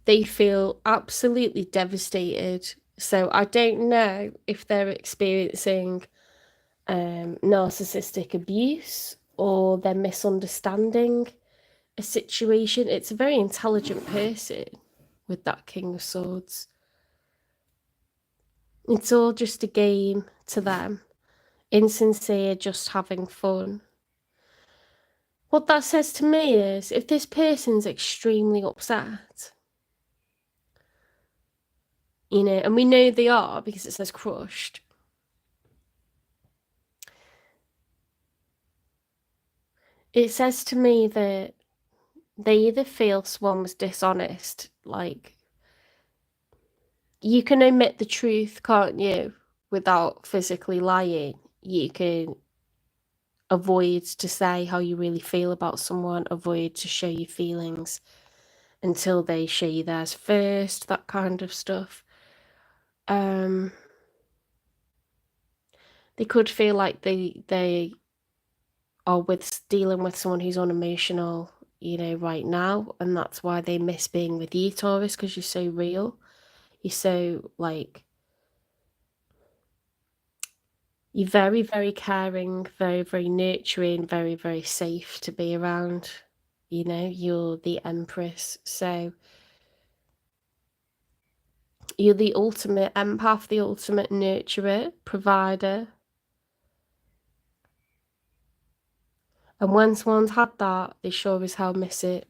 They feel absolutely devastated. So I don't know if they're experiencing narcissistic abuse or they're misunderstanding a situation. It's a very intelligent person with that King of Swords. It's all just a game to them. Insincere, just having fun. What that says to me is, if this person's extremely upset, you know, and we know they are because it says crushed, it says to me that they either feel someone was dishonest, like, you can omit the truth, can't you, without physically lying. You can avoid to say how you really feel about someone, avoid to show your feelings until they show you theirs first, that kind of stuff. They could feel like they are dealing with someone who's unemotional, you know, right now, and that's why they miss being with you, Taurus, because you're so real. You're so, like, you're very, very caring, very, very nurturing, very, very safe to be around. You know, you're the Empress, so you're the ultimate empath, the ultimate nurturer, provider. And when someone's had that, they sure as hell miss it.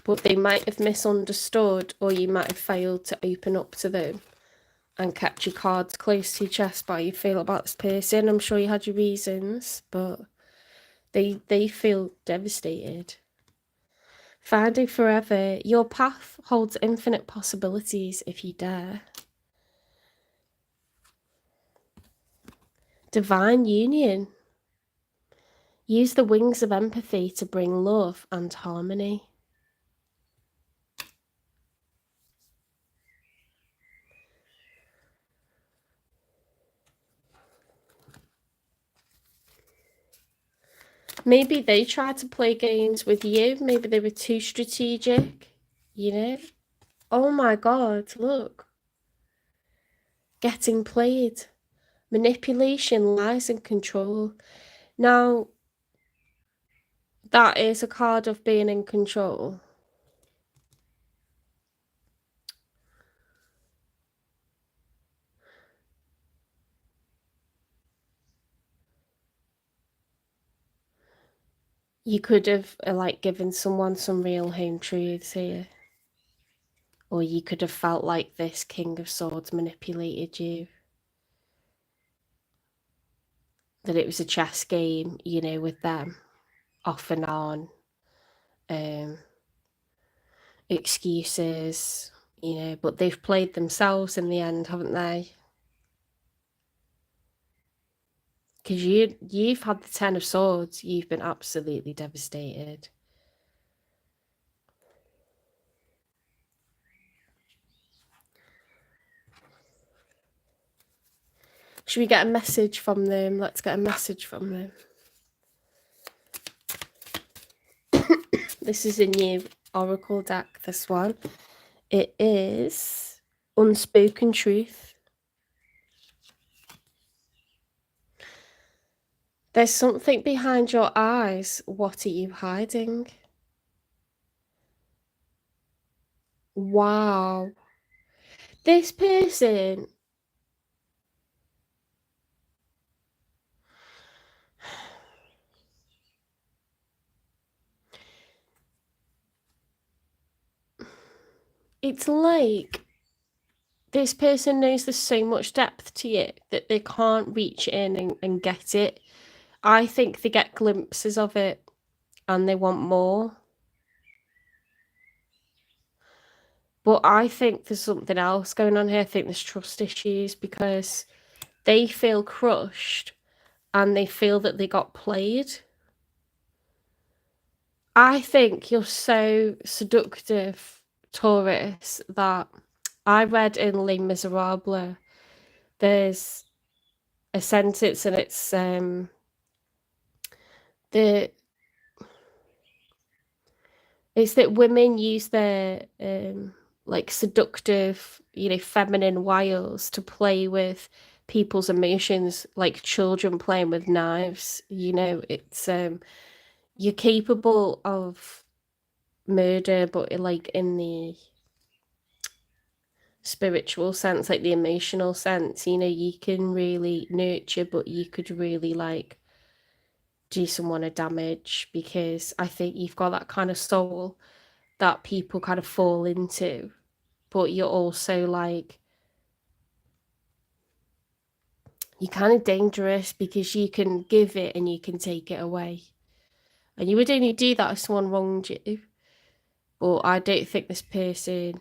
But they might have misunderstood, or you might have failed to open up to them and kept your cards close to your chest about how you feel about this person. I'm sure you had your reasons, but they feel devastated. Finding forever. Your path holds infinite possibilities if you dare. Divine union. Use the wings of empathy to bring love and harmony. Maybe they tried to play games with you. Maybe they were too strategic, you know? Oh my God, look. Getting played. Manipulation, lies and control. Now, that is a card of being in control. You could have, like, given someone some real home truths here. Or you could have felt like this King of Swords manipulated you. That it was a chess game, you know, with them. Off and on. Excuses, you know, but they've played themselves in the end, haven't they? Because you've had the Ten of Swords, you've been absolutely devastated. Should we get a message from them? Let's get a message from them. This is a new oracle deck, this one. It is Unspoken Truth. There's something behind your eyes. What are you hiding? Wow. This person... It's like this person knows there's so much depth to you that they can't reach in and get it. I think they get glimpses of it and they want more. But I think there's something else going on here. I think there's trust issues because they feel crushed and they feel that they got played. I think you're so seductive, Taurus, that I read in Les Miserables, there's a sentence and it's that women use their like seductive, feminine wiles to play with people's emotions, like children playing with knives. It's you're capable of murder, but like in the spiritual sense, like the emotional sense, you can really nurture, but you could really like do someone a damage, because I think you've got that kind of soul that people kind of fall into, but you're also like, you're kind of dangerous because you can give it and you can take it away. And you would only do that if someone wronged you. But I don't think this person,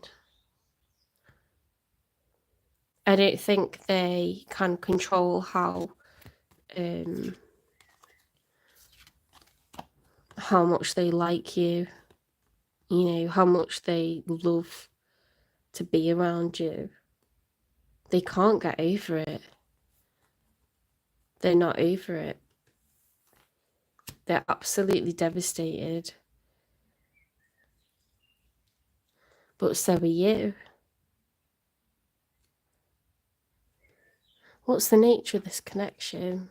I don't think they can control how much they like you, how much they love to be around you. They can't get over it. They're not over it. They're absolutely devastated. But so are you. What's the nature of this connection?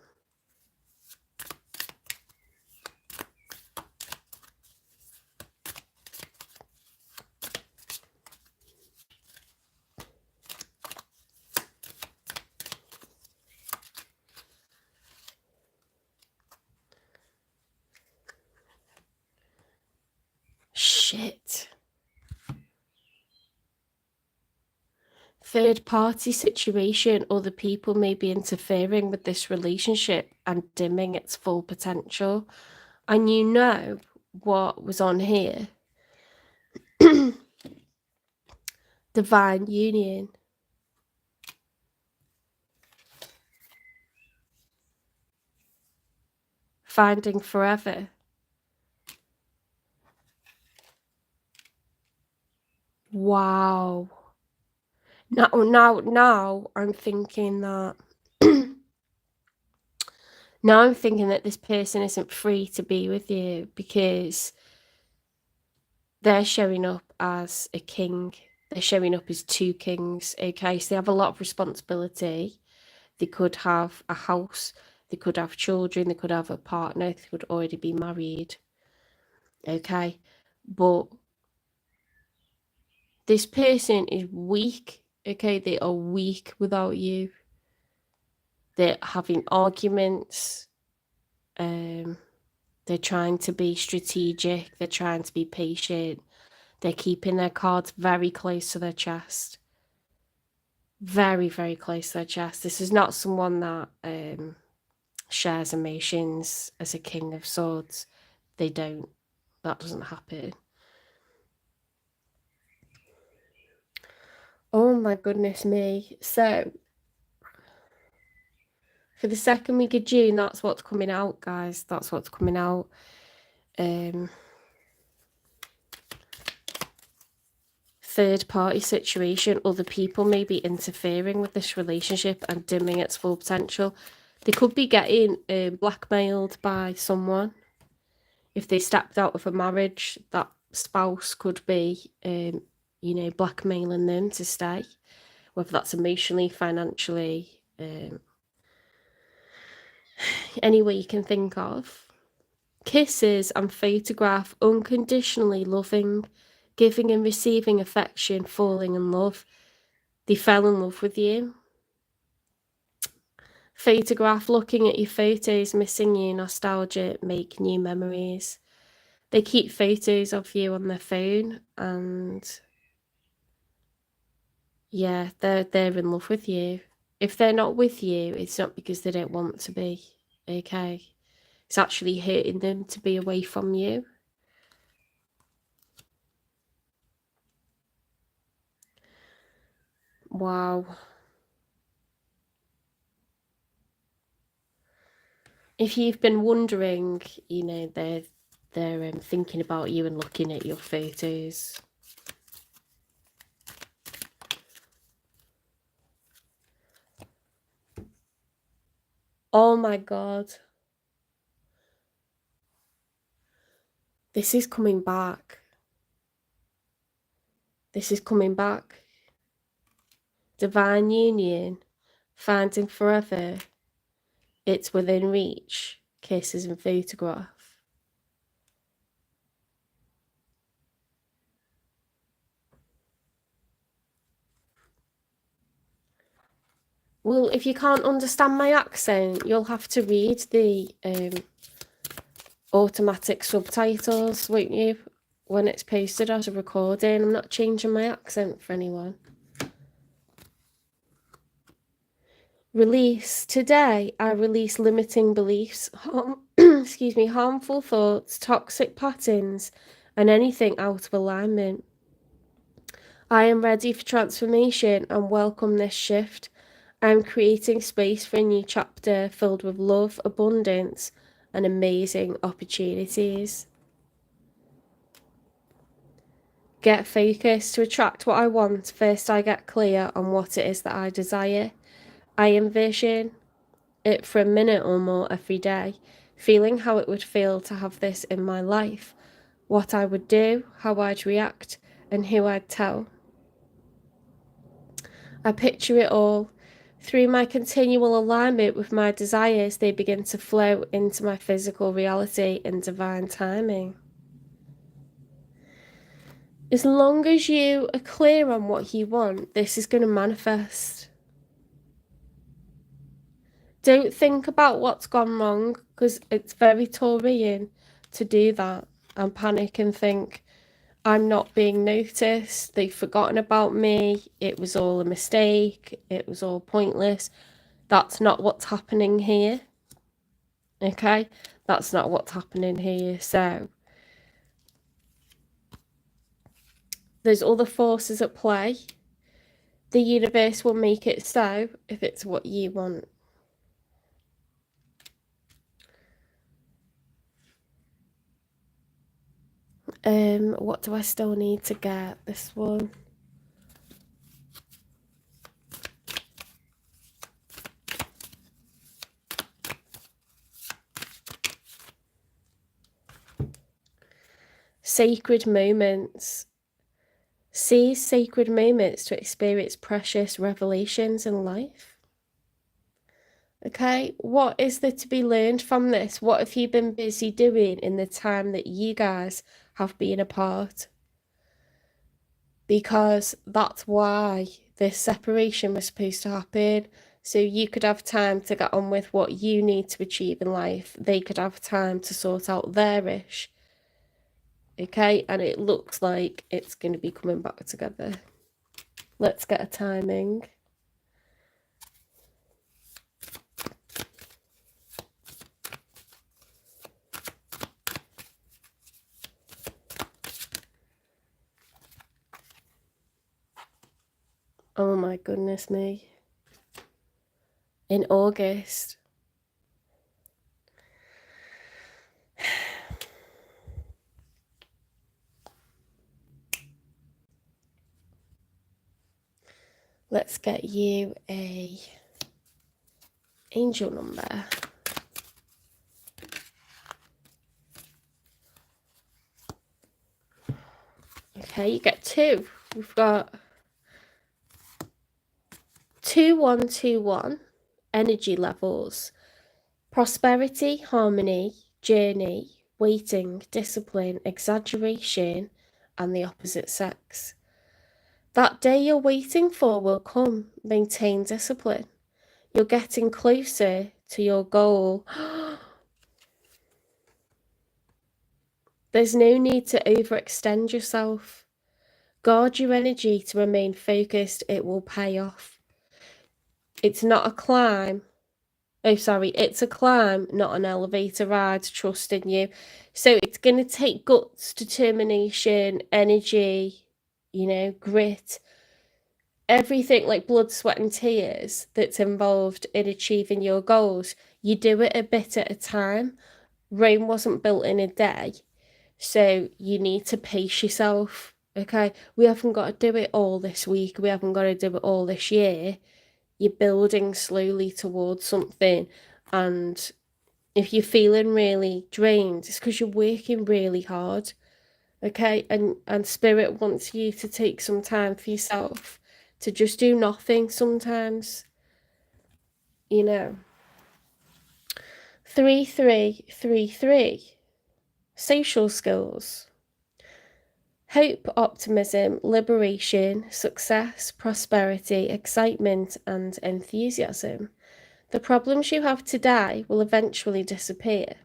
Shit. Third party situation. Other people may be interfering with this relationship and dimming its full potential. And you know what was on here? Divine union. Finding forever. Wow. Now I'm thinking that now I'm thinking that this person isn't free to be with you because they're showing up as a king. They're showing up as two kings, okay? So they have a lot of responsibility. They could have a house, they could have children, they could have a partner, they could already be married, okay? But this person is weak, okay? They are weak without you. They're having arguments. They're trying to be strategic. They're trying to be patient. They're keeping their cards very close to their chest. Very, very close to their chest. This is not someone that shares emotions as a King of Swords. They don't. That doesn't happen. Oh my goodness me. So, for the second week of June, that's what's coming out, guys. That's what's coming out. third-party situation. Other people may be interfering with this relationship and dimming its full potential. They could be getting blackmailed by someone. If they stepped out of a marriage, that spouse could be, blackmailing them to stay, whether that's emotionally, financially, any way you can think of. Kisses and photograph, unconditionally loving, giving and receiving affection, falling in love. They fell in love with you. Photograph, looking at your photos, missing you, nostalgia, make new memories. They keep photos of you on their phone, and yeah, they're in love with you. If they're not with you, it's not because they don't want to be, okay? It's actually hurting them to be away from you. Wow. If you've been wondering, they're thinking about you and looking at your photos. Oh my God. This is coming back. This is coming back. Divine union, finding forever. It's within reach. Kisses and photograph. Well, if you can't understand my accent, you'll have to read the automatic subtitles, won't you? When it's posted as a recording. I'm not changing my accent for anyone. Release. Today, I release limiting beliefs, harmful thoughts, toxic patterns, and anything out of alignment. I am ready for transformation and welcome this shift. I am creating space for a new chapter filled with love, abundance, and amazing opportunities. Get focused. To attract what I want, first I get clear on what it is that I desire. I envision it for a minute or more every day, feeling how it would feel to have this in my life, what I would do, how I'd react, and who I'd tell. I picture it all. Through my continual alignment with my desires, they begin to flow into my physical reality in divine timing. As long as you are clear on what you want, this is going to manifest. Don't think about what's gone wrong, because it's very Taurian to do that and panic and think, I'm not being noticed, they've forgotten about me, it was all a mistake, it was all pointless. That's not what's happening here. Okay? That's not what's happening here. So there's other forces at play. The universe will make it so if it's what you want. What do I still need to get? This one. Sacred moments. Seize sacred moments to experience precious revelations in life. Okay, what is there to be learned from this? What have you been busy doing in the time that you guys have been apart? Because that's why this separation was supposed to happen. So you could have time to get on with what you need to achieve in life. They could have time to sort out their ish. Okay, and it looks like it's going to be coming back together. Let's get a timing. Oh my goodness me. In August. Let's get you a angel number. Okay, you get 2. We've got 2121 energy levels. Prosperity, harmony, journey, waiting, discipline, exaggeration, and the opposite sex. That day you're waiting for will come. Maintain discipline. You're getting closer to your goal. There's no need to overextend yourself. Guard your energy to remain focused. It will pay off. It's not a climb. Oh, sorry. It's a climb, not an elevator ride. Trust in you. So it's going to take guts, determination, energy, grit. Everything like blood, sweat and tears that's involved in achieving your goals. You do it a bit at a time. Rome wasn't built in a day. So you need to pace yourself, okay? We haven't got to do it all this week. We haven't got to do it all this year. You're building slowly towards something. And if you're feeling really drained, it's because you're working really hard, okay? And Spirit wants you to take some time for yourself, to just do nothing sometimes, 3333. Social skills. Hope, optimism, liberation, success, prosperity, excitement, and enthusiasm. The problems you have today will eventually disappear.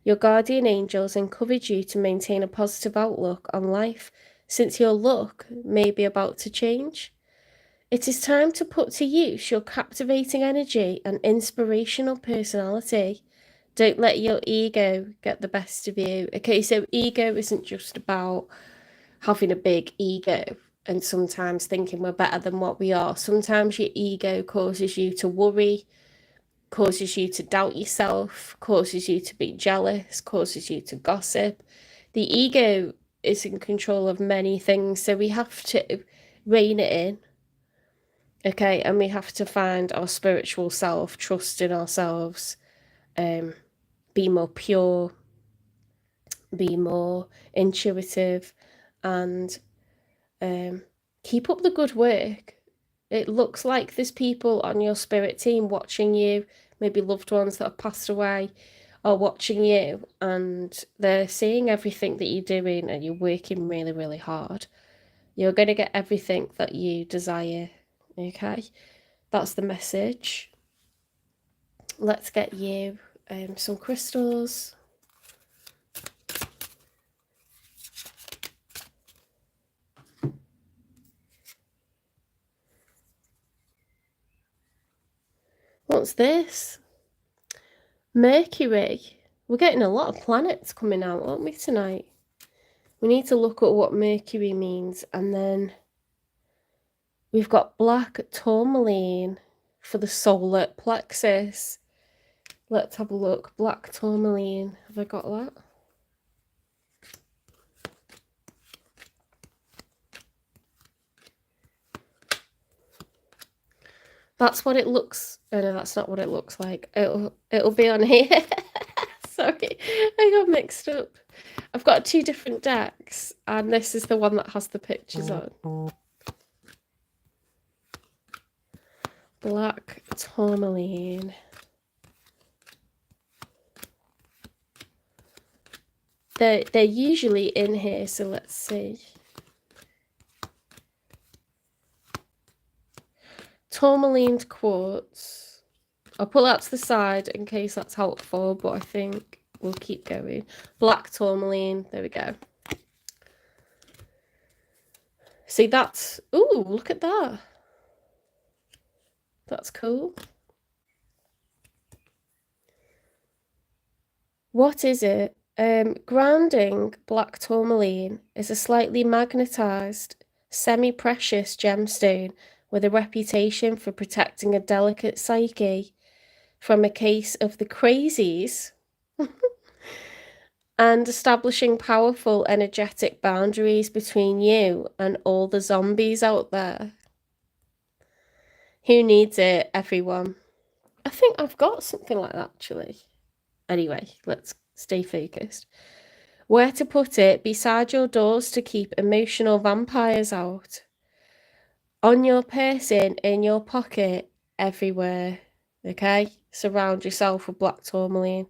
Your guardian angels encourage you to maintain a positive outlook on life, since your luck may be about to change. It is time to put to use your captivating energy and inspirational personality. Don't let your ego get the best of you. Okay, so ego isn't just about having a big ego and sometimes thinking we're better than what we are. Sometimes your ego causes you to worry, causes you to doubt yourself, causes you to be jealous, causes you to gossip. The ego is in control of many things, so we have to rein it in, okay? And we have to find our spiritual self, trust in ourselves, be more pure, be more intuitive, and keep up the good work. It looks like there's people on your spirit team watching you, maybe loved ones that have passed away are watching you, and they're seeing everything that you're doing and you're working really, really hard. You're going to get everything that you desire, okay? That's the message. Let's get you some crystals. What's this? Mercury. We're getting a lot of planets coming out, aren't we, tonight? We need to look at what Mercury means. And then we've got black tourmaline for the solar plexus. Let's have a look. Black tourmaline. Have I got that? That's what it looks. Oh no, that's not what it looks like. It'll be on here. Sorry, I got mixed up. I've got 2 different decks, and this is the one that has the pictures on. Black tourmaline. They're usually in here, so let's see. Tourmaline quartz. I'll put that to the side in case that's helpful, but I think we'll keep going. Black tourmaline. There we go. See, that's... Ooh, look at that. That's cool. What is it? Grounding black tourmaline is a slightly magnetized, semi-precious gemstone with a reputation for protecting a delicate psyche from a case of the crazies and establishing powerful energetic boundaries between you and all the zombies out there. Who needs it? Everyone. I think I've got something like that, actually. Anyway, let's stay focused. Where to put it? Beside your doors to keep emotional vampires out. On your person, in your pocket, everywhere. Okay? Surround yourself with black tourmaline.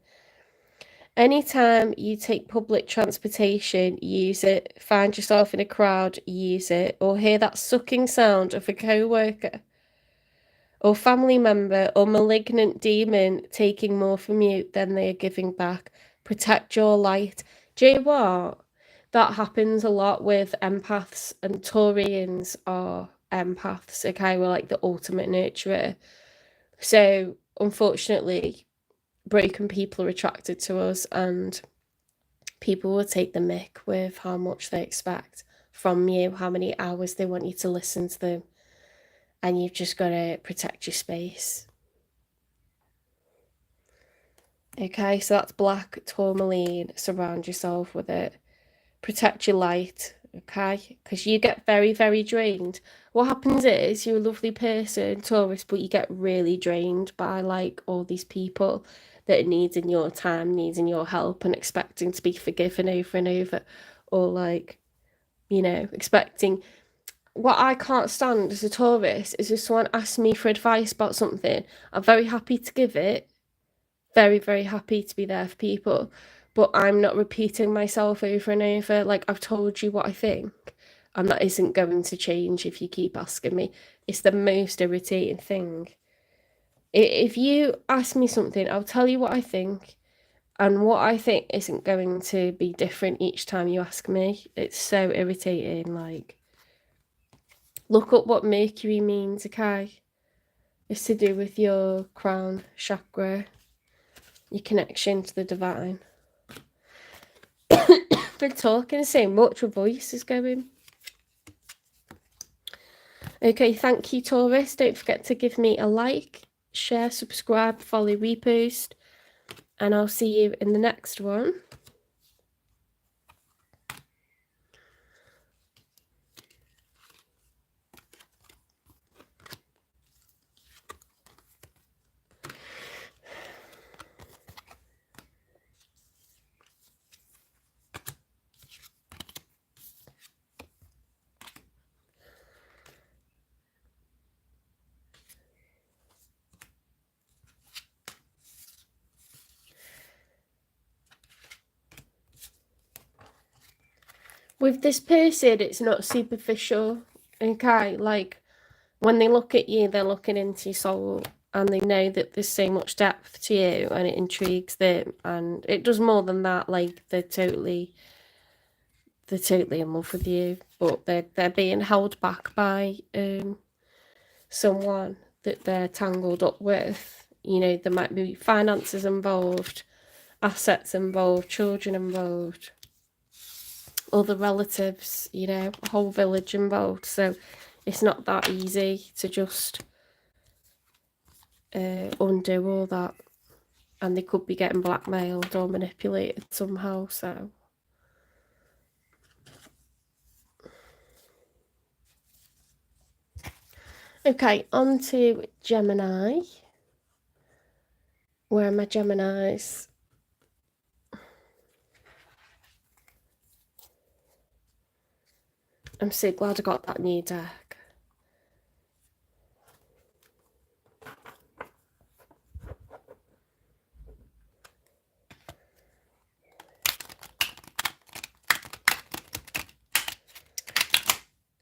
Anytime you take public transportation, use it. Find yourself in a crowd, use it. Or hear that sucking sound of a co-worker or family member or malignant demon taking more from you than they are giving back. Protect your light. Do you know what? That happens a lot with empaths, and Taurians are empaths, okay? We're like the ultimate nurturer. So, unfortunately, broken people are attracted to us, and people will take the mick with how much they expect from you, how many hours they want you to listen to them. And you've just got to protect your space. Okay, so that's black tourmaline. Surround yourself with it. Protect your light, okay? Because you get very, very drained. What happens is you're a lovely person, Taurus, but you get really drained by like all these people that are needing your time, needing your help, and expecting to be forgiven over and over, or like, you know, expecting. What I can't stand as a Taurus is if someone asks me for advice about something, I'm very happy to give it, very, very happy to be there for people, but I'm not repeating myself over and over. Like, I've told you what I think, and that isn't going to change if you keep asking me. It's the most irritating thing. If you ask me something, I'll tell you what I think, and what I think isn't going to be different each time you ask me. It's so irritating. Like, look up what Mercury means, okay? It's to do with your crown chakra, your connection to the divine. Been talking so much, your voice is going. Okay, thank you, Taurus. Don't forget to give me a like, share, subscribe, follow, repost, and I'll see you in the next one. With this person, it's not superficial, okay? Like, when they look at you, they're looking into your soul, and they know that there's so much depth to you, and it intrigues them, and it does more than that. Like, they're totally in love with you, but they're being held back by someone that they're tangled up with. You know, there might be finances involved, assets involved, children involved, other relatives, you know, a whole village involved. So it's not that easy to just undo all that, and they could be getting blackmailed or manipulated somehow. So okay, on to Gemini. Where are my Geminis? I'm so glad I got that new deck.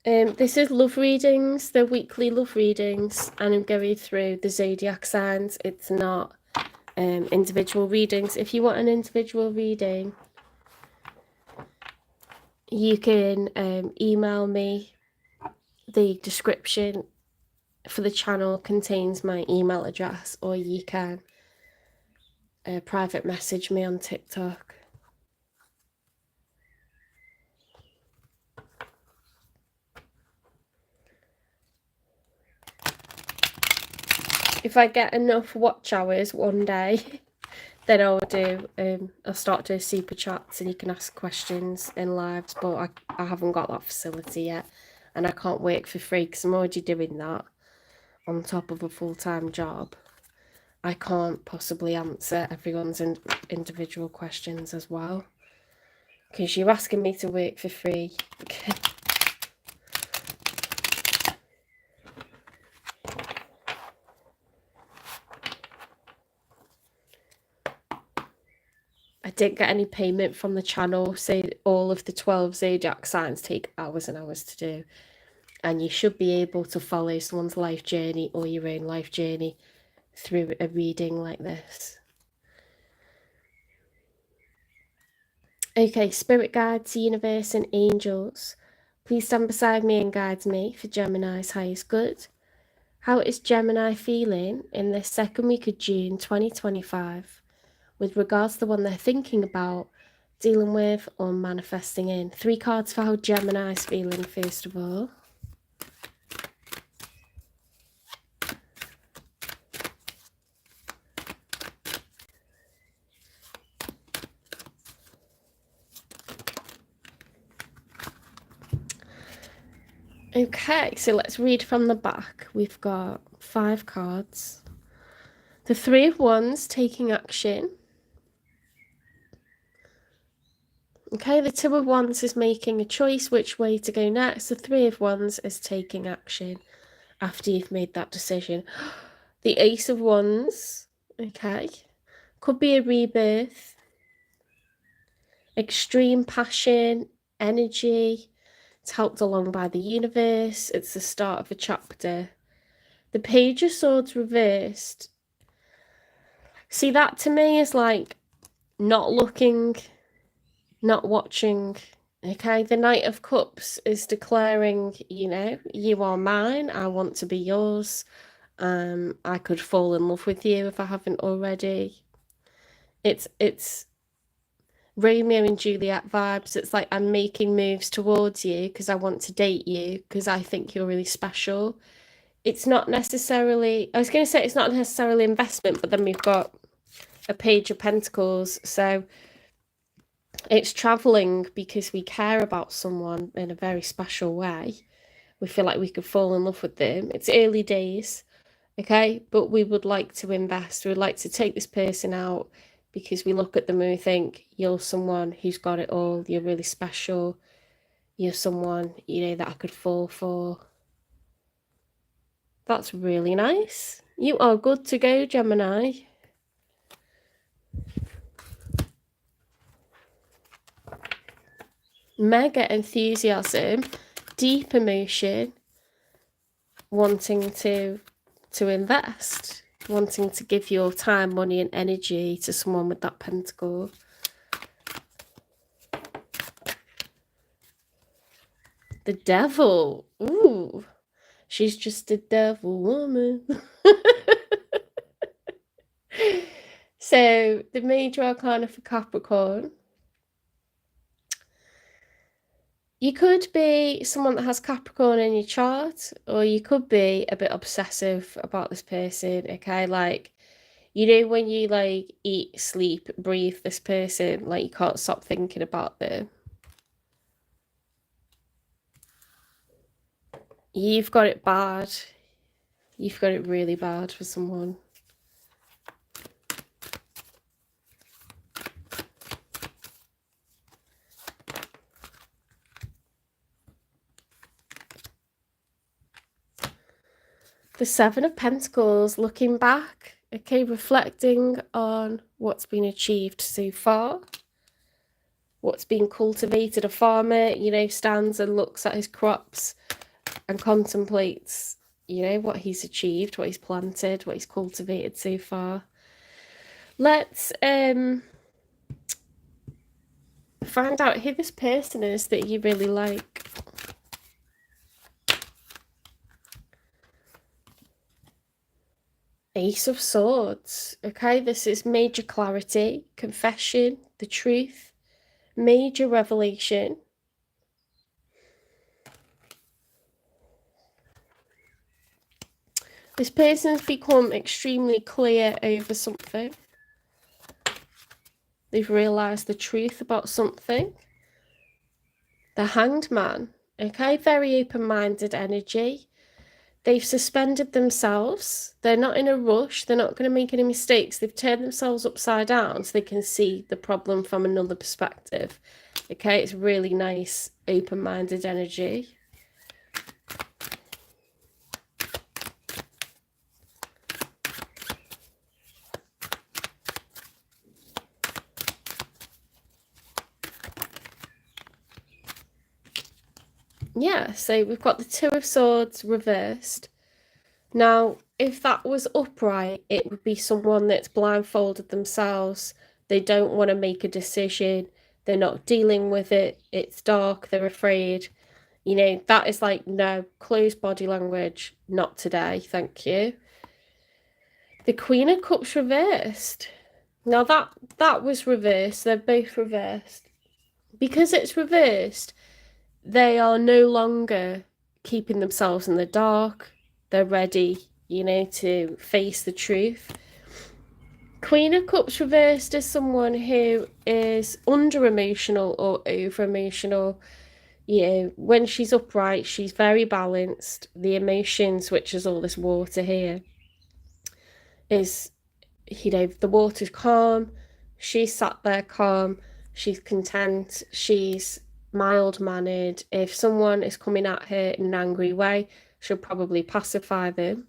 This is love readings, they're weekly love readings, and I'm going through the zodiac signs. It's not individual readings. If you want an individual reading, you can email me. The description for the channel contains my email address, or you can private message me on TikTok. If I get enough watch hours one day, then I'll start doing super chats, and you can ask questions in lives, but I haven't got that facility yet, and I can't work for free because I'm already doing that. on top of a full-time job, I can't possibly answer everyone's individual questions as well. Because you're asking me to work for free. I didn't get any payment from the channel, so all of the 12 zodiac signs take hours and hours to do. And you should be able to follow someone's life journey or your own life journey through a reading like this. Okay, spirit guides, universe and angels, please stand beside me and guide me for Gemini's highest good. How is Gemini feeling in this second week of June 2025 with regards to the one they're thinking about, dealing with or manifesting in? 3 cards for how Gemini's feeling first of all. Okay, so let's read from the back. We've got 5 cards. The 3 of Wands, taking action. Okay, the 2 of Wands is making a choice which way to go next. The 3 of Wands is taking action after you've made that decision. The Ace of Wands, okay, could be a rebirth, extreme passion, energy. It's helped along by the universe. It's the start of a chapter. The Page of Swords reversed. See, that to me is like not looking, not watching. Okay, the Knight of Cups is declaring, you know, you are mine, I want to be yours. I could fall in love with you if I haven't already. It's Romeo and Juliet vibes. It's like I'm making moves towards you because I want to date you because I think you're really special. It's not necessarily, I was going to say it's not necessarily investment, but then we've got a Page of Pentacles. So it's traveling because we care about someone in a very special way. We feel like we could fall in love with them. It's early days, okay? But we would like to invest. We'd like to take this person out because we look at them and we think, you're someone who's got it all. You're really special. You're someone, you know, that I could fall for. That's really nice. You are good to go, Gemini. Mega enthusiasm, deep emotion, wanting to invest, wanting to give your time, money and energy to someone with that pentacle. The Devil. Ooh, she's just a devil woman. So the major arcana for Capricorn. You could be someone that has Capricorn in your chart, or you could be a bit obsessive about this person, okay? Like, you know, when you like eat, sleep, breathe this person, like you can't stop thinking about them. You've got it bad. You've got it really bad for someone. The 7 of Pentacles, looking back, okay, reflecting on what's been achieved so far, what's been cultivated. A farmer, you know, stands and looks at his crops and contemplates, you know, what he's achieved, what he's planted, what he's cultivated so far. Let's find out who this person is that you really like. Ace of Swords. Okay, this is major clarity, confession, the truth, major revelation. This person's become extremely clear over something. They've realised the truth about something. The Hanged Man. Okay, very open-minded energy. They've suspended themselves. They're not in a rush. They're not going to make any mistakes. They've turned themselves upside down so they can see the problem from another perspective. Okay, it's really nice, open-minded energy. Yeah, so we've got the Two of Swords reversed. Now, if that was upright, it would be someone that's blindfolded themselves. They don't want to make a decision. They're not dealing with it. It's dark. They're afraid. You know, that is like, no, closed body language. Not today. Thank you. The Queen of Cups reversed. Now, that was reversed. They're both reversed. Because it's reversed, they are no longer keeping themselves in the dark. They're ready, you know, to face the truth. Queen of Cups reversed is someone who is under emotional or over emotional. You know, when she's upright, she's very balanced. The emotions, which is all this water here, is, you know, the water's calm. She's sat there calm. She's content. She's mild-mannered. If someone is coming at her in an angry way, she'll probably pacify them.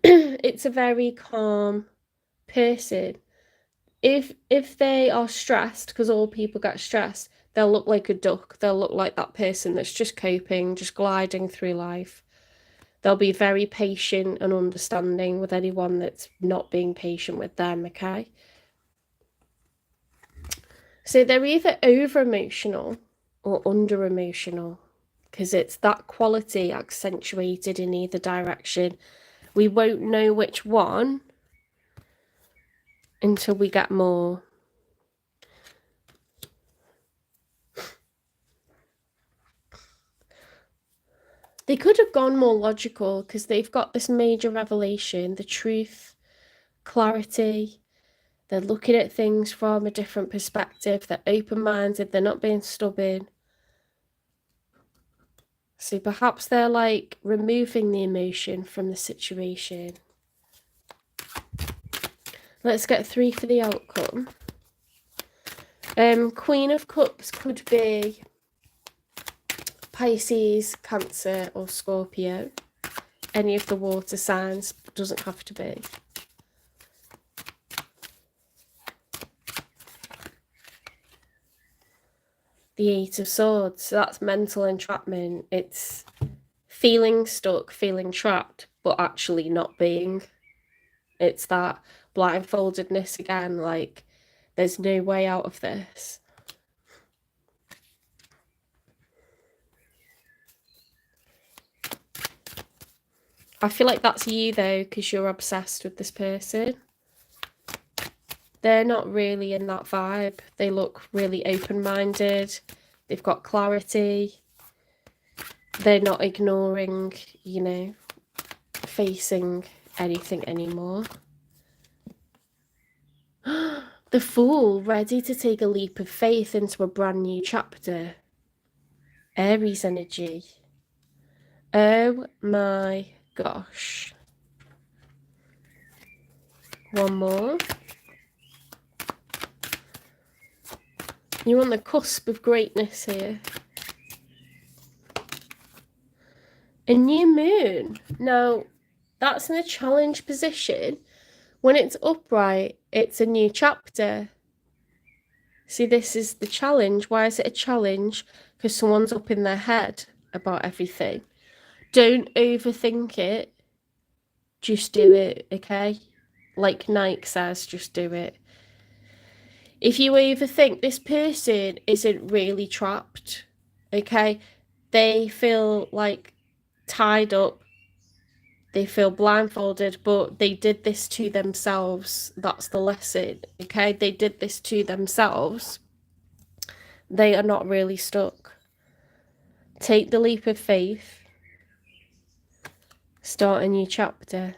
It's a very calm person. If they are stressed, because all people get stressed, they'll look like a duck. They'll look like that person that's just coping, just gliding through life. They'll be very patient and understanding with anyone that's not being patient with them, okay? So they're either over emotional or under emotional, because it's that quality accentuated in either direction. We won't know which one until we get more. They could have gone more logical because they've got this major revelation, the truth, clarity. They're looking at things from a different perspective. They're open-minded. They're not being stubborn. So perhaps they're like removing the emotion from the situation. Let's get 3 for the outcome. Queen of Cups could be Pisces, Cancer, or Scorpio. Any of the water signs, doesn't have to be. The 8 of Swords, so that's mental entrapment. It's feeling stuck, feeling trapped, but actually not being. It's that blindfoldedness again, like there's no way out of this. I feel like that's you though, because you're obsessed with this person. They're not really in that vibe. They look really open-minded. They've got clarity. They're not ignoring, you know, facing anything anymore. The Fool, ready to take a leap of faith into a brand new chapter. Aries energy. Oh my gosh. One more. You're on the cusp of greatness here. A new moon. Now, that's in a challenge position. When it's upright, it's a new chapter. See, this is the challenge. Why is it a challenge? Because someone's up in their head about everything. Don't overthink it. Just do it, okay? Like Nike says, just do it. If you overthink, this person isn't really trapped, okay? They feel like tied up. They feel blindfolded, but they did this to themselves. That's the lesson, okay? They did this to themselves. They are not really stuck. Take the leap of faith. Start a new chapter.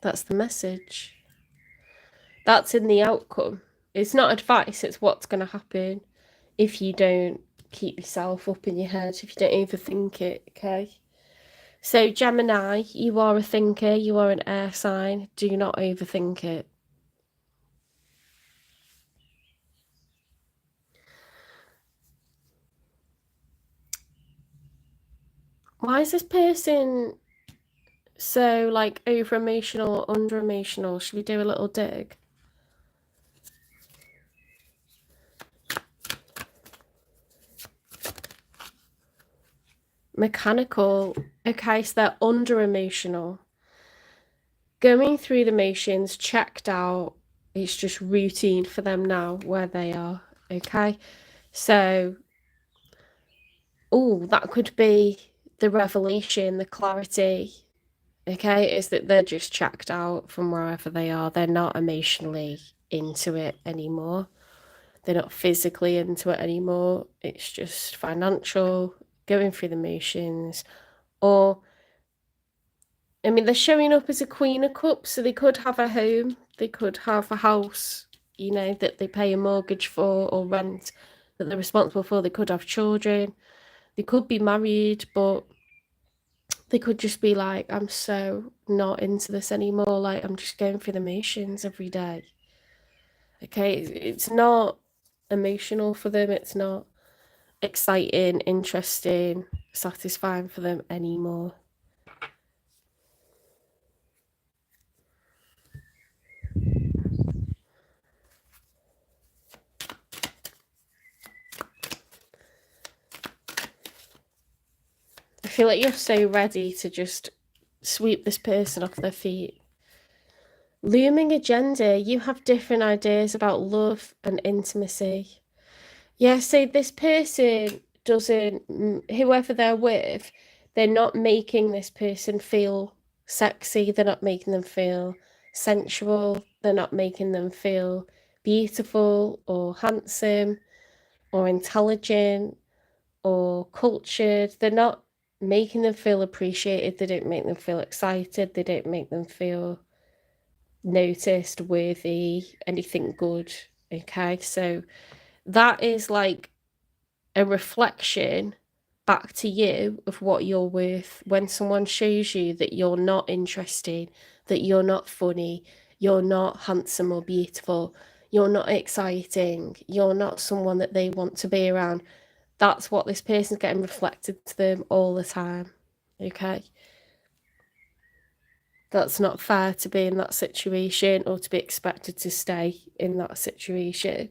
That's the message. That's in the outcome. It's not advice, it's what's going to happen if you don't keep yourself up in your head if you don't overthink it, okay? So Gemini, you are a thinker, you are an air sign. Do not overthink it. Why is this person so like over emotional or under emotional? Should we do a little dig? Mechanical. Okay, so they're under emotional. Going through the motions, checked out. It's just routine for them now where they are. Okay, so that could be the revelation, the clarity. Okay, is that they're just checked out from wherever they are. They're not emotionally into it anymore. They're not physically into it anymore. It's just financial, going through the motions. Or, I mean, they're showing up as a Queen of Cups, so they could have a home, they could have a house, that they pay a mortgage for or rent that they're responsible for. They could have children. They could be married, but they could just be like, I'm so not into this anymore. Like, I'm just going through the motions every day. Okay, it's not emotional for them. It's not exciting, interesting, satisfying for them anymore. I feel like you're so ready to just sweep this person off their feet. Looming agenda, you have different ideas about love and intimacy. Yeah, so this person doesn't, whoever they're with, they're not making this person feel sexy, they're not making them feel sensual, they're not making them feel beautiful or handsome or intelligent or cultured. They're not making them feel appreciated, they don't make them feel excited, they don't make them feel noticed, worthy, anything good. Okay, so that is like a reflection back to you of what you're worth. When someone shows you that you're not interesting, that you're not funny, you're not handsome or beautiful, you're not exciting, you're not someone that they want to be around, that's what this person's getting reflected to them all the time. Okay, that's not fair to be in that situation or to be expected to stay in that situation.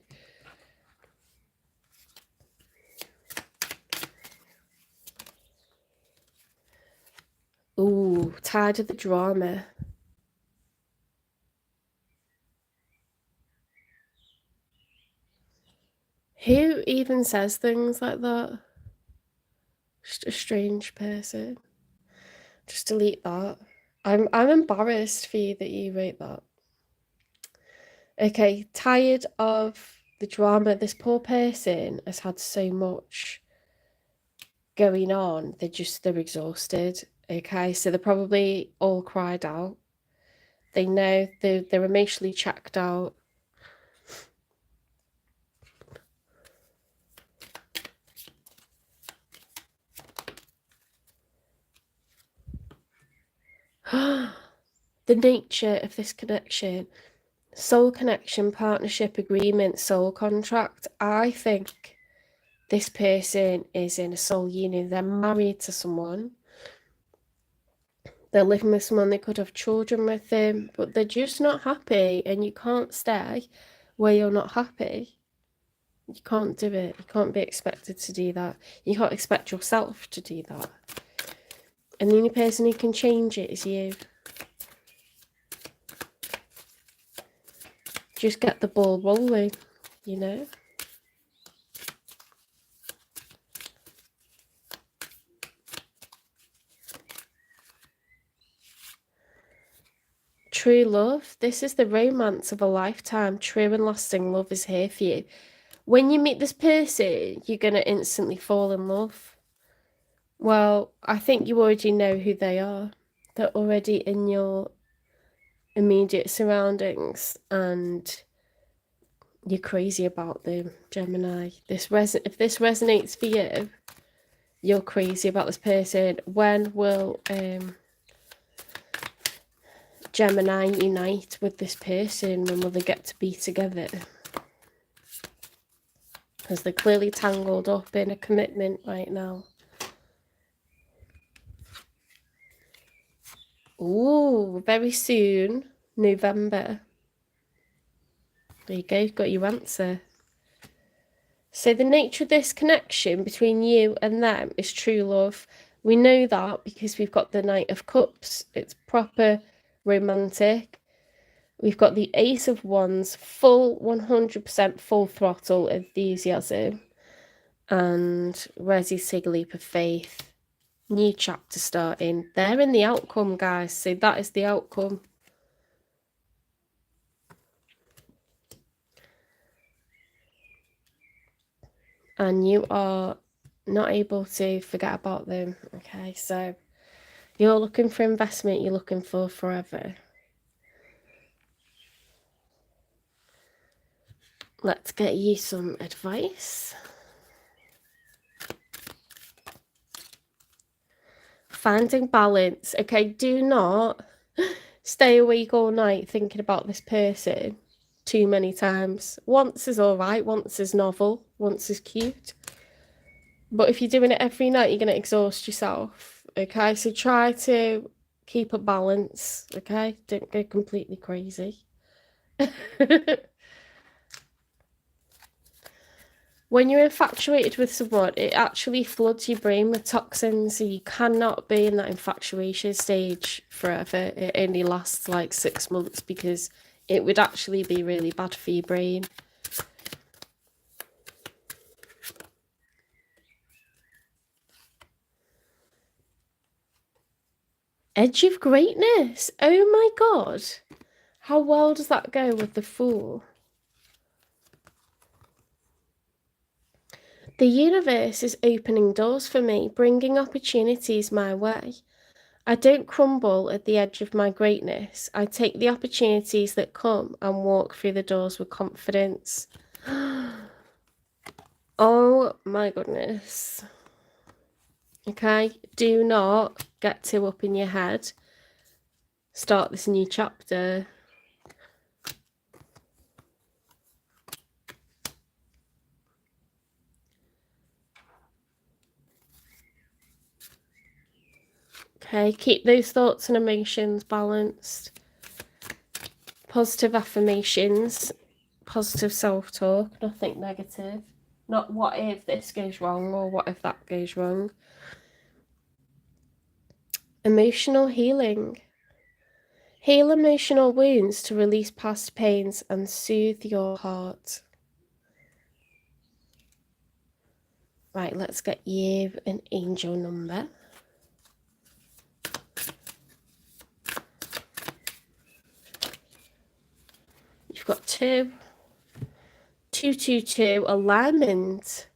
Ooh, tired of the drama. Who even says things like that? Just a strange person. Just delete that. I'm embarrassed for you that you wrote that. Okay, tired of the drama. This poor person has had so much going on. They're exhausted. Okay, so they're probably all cried out. They know they're emotionally checked out. The nature of this connection. Soul connection, partnership agreement, soul contract. I think this person is in a soul union. They're married to someone. They're living with someone. They could have children with them, but they're just not happy. And you can't stay where you're not happy. You can't do it. You can't be expected to do that. You can't expect yourself to do that. And the only person who can change it is you. Just get the ball rolling, True love. This is the romance of a lifetime. True and lasting love is here for you. When you meet this person, you're going to instantly fall in love. Well, I think you already know who they are. They're already in your immediate surroundings, and You're crazy about them, Gemini. If this resonates for you, you're crazy about this person. When will Gemini unite with this person? When will they get to be together? Because they're clearly tangled up in a commitment right now. Ooh, very soon, November. There you go, got your answer. So the nature of this connection between you and them is true love. We know that because we've got the Knight of Cups. It's proper romantic. We've got the Ace of Wands, full 100% full throttle enthusiasm. And Resi's Take a Leap of Faith. New chapter starting. They're in the outcome, guys. So that is the outcome. And you are not able to forget about them. Okay, so you're looking for investment, you're looking for forever. Let's get you some advice. Finding balance. Okay, do not stay awake all night thinking about this person too many times. Once is all right, once is novel, once is cute. But if you're doing it every night, you're going to exhaust yourself. Okay, so try to keep a balance. Okay, don't go completely crazy. When you're infatuated with someone, it actually floods your brain with toxins, so you cannot be in that infatuation stage forever. It only lasts like 6 months because it would actually be really bad for your brain. Edge of Greatness. Oh my god. How well does that go with the Fool? The universe is opening doors for me, bringing opportunities my way. I don't crumble at the edge of my greatness. I take the opportunities that come and walk through the doors with confidence. Oh my goodness. Okay, do not get too up in your head. Start this new chapter. Okay, keep those thoughts and emotions balanced. Positive affirmations, positive self-talk, nothing negative. Not what if this goes wrong or what if that goes wrong. Emotional healing. Heal emotional wounds to release past pains and soothe your heart. Right, let's get you an angel number. You've got 2. 222, alignment.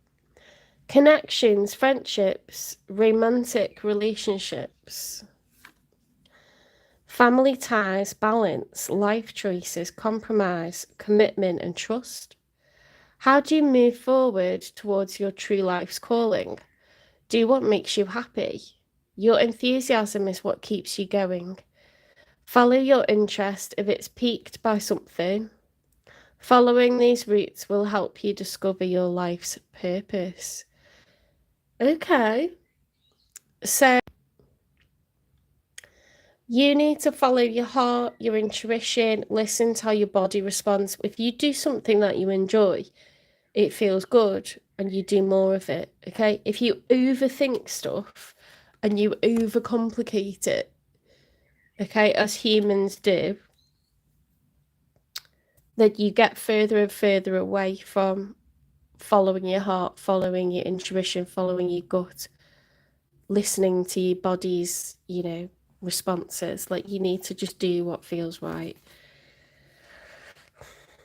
Connections, friendships, romantic relationships. Family ties, balance, life choices, compromise, commitment and trust. How do you move forward towards your true life's calling? Do what makes you happy. Your enthusiasm is what keeps you going. Follow your interest if it's piqued by something. Following these routes will help you discover your life's purpose. Okay. So you need to follow your heart, your intuition, listen to how your body responds. If you do something that you enjoy, it feels good and you do more of it, okay? If you overthink stuff and you overcomplicate it, okay, as humans do, then you get further and further away from following your heart, following your intuition, following your gut, listening to your body's, responses. Like, you need to just do what feels right.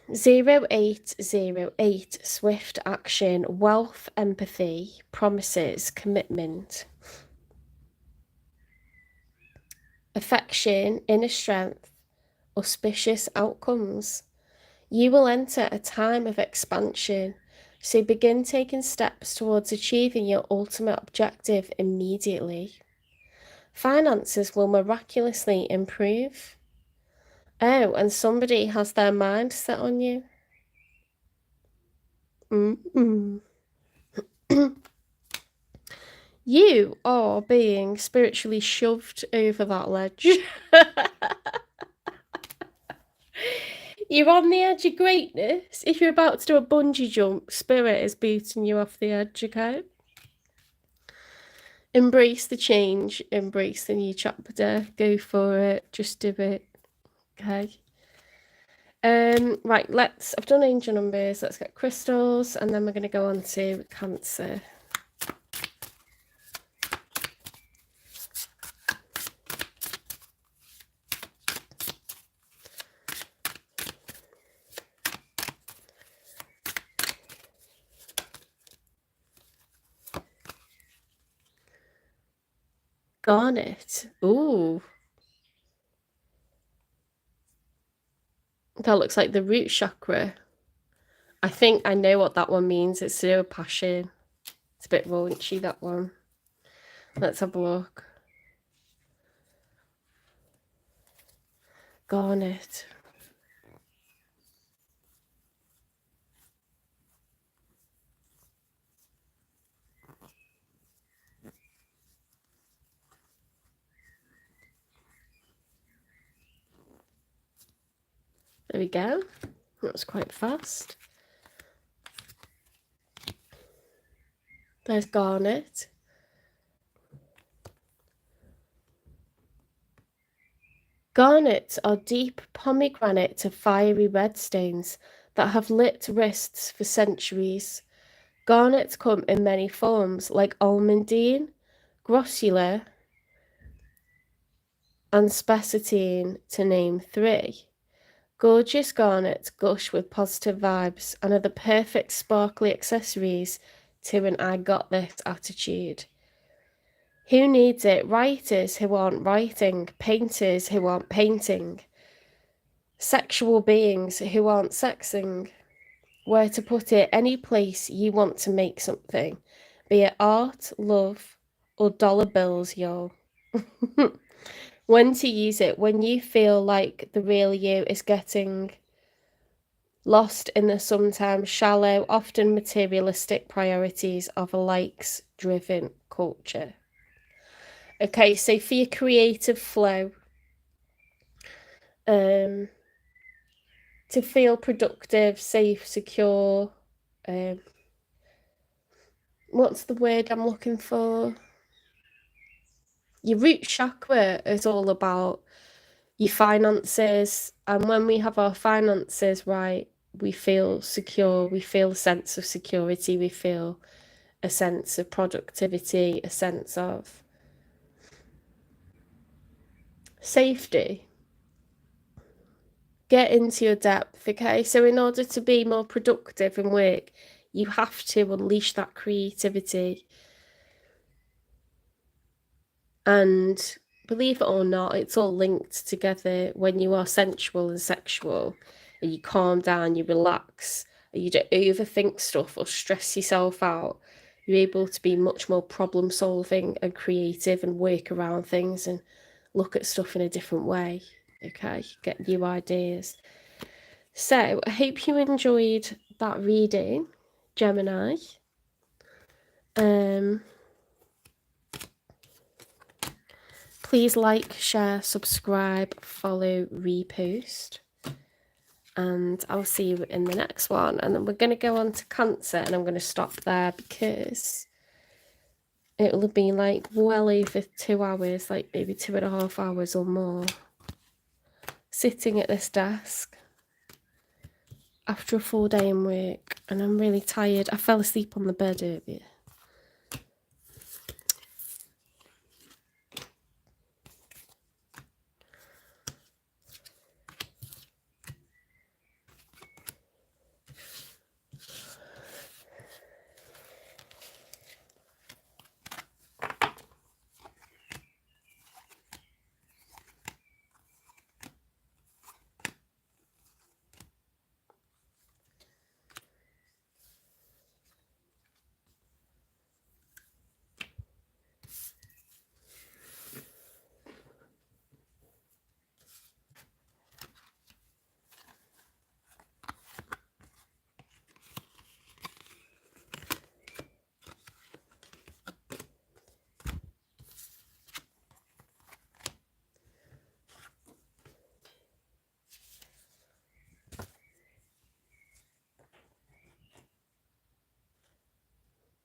0808, swift action, wealth, empathy, promises, commitment. Affection, inner strength, auspicious outcomes. You will enter a time of expansion, so begin taking steps towards achieving your ultimate objective immediately. Finances will miraculously improve. Oh, and somebody has their mind set on you. You are being spiritually shoved over that ledge. You're on the edge of greatness. If you're about to do a bungee jump, spirit is booting you off the edge, okay? Embrace the change, embrace the new chapter, go for it, just do it, okay? Right, I've done angel numbers, let's get crystals, and then we're going to go on to Cancer. Garnet. Ooh. That looks like the root chakra. I think I know what that one means. It's zero passion. It's a bit raunchy, that one. Let's have a look. Garnet. There we go. That was quite fast. There's garnet. Garnets are deep pomegranate to fiery red stones that have lit wrists for centuries. Garnets come in many forms, like almandine, grossular, and spessartine, to name 3. Gorgeous garnets gush with positive vibes and are the perfect sparkly accessories to an I got this attitude. Who needs it? Writers who aren't writing, painters who aren't painting, sexual beings who aren't sexing. Where to put it, any place you want to make something, be it art, love, or dollar bills, y'all. When to use it, when you feel like the real you is getting lost in the sometimes shallow, often materialistic priorities of a likes-driven culture. Okay, so for your creative flow, to feel productive, safe, secure, what's the word I'm looking for? Your root chakra is all about your finances, and when we have our finances right, we feel secure, we feel a sense of security, we feel a sense of productivity, a sense of safety. Get into your depth, okay? So in order to be more productive in work, you have to unleash that creativity. And believe it or not, it's all linked together. When you are sensual and sexual, and you calm down, you relax, and you don't overthink stuff or stress yourself out, you're able to be much more problem solving and creative and work around things and look at stuff in a different way. Okay, get new ideas. So I hope you enjoyed that reading, Gemini. Please like, share, subscribe, follow, repost, and I'll see you in the next one. And then we're going to go on to Cancer, and I'm going to stop there because it will have been like well over 2 hours, like maybe 2.5 hours or more, sitting at this desk after a full day in work, and I'm really tired. I fell asleep on the bed earlier.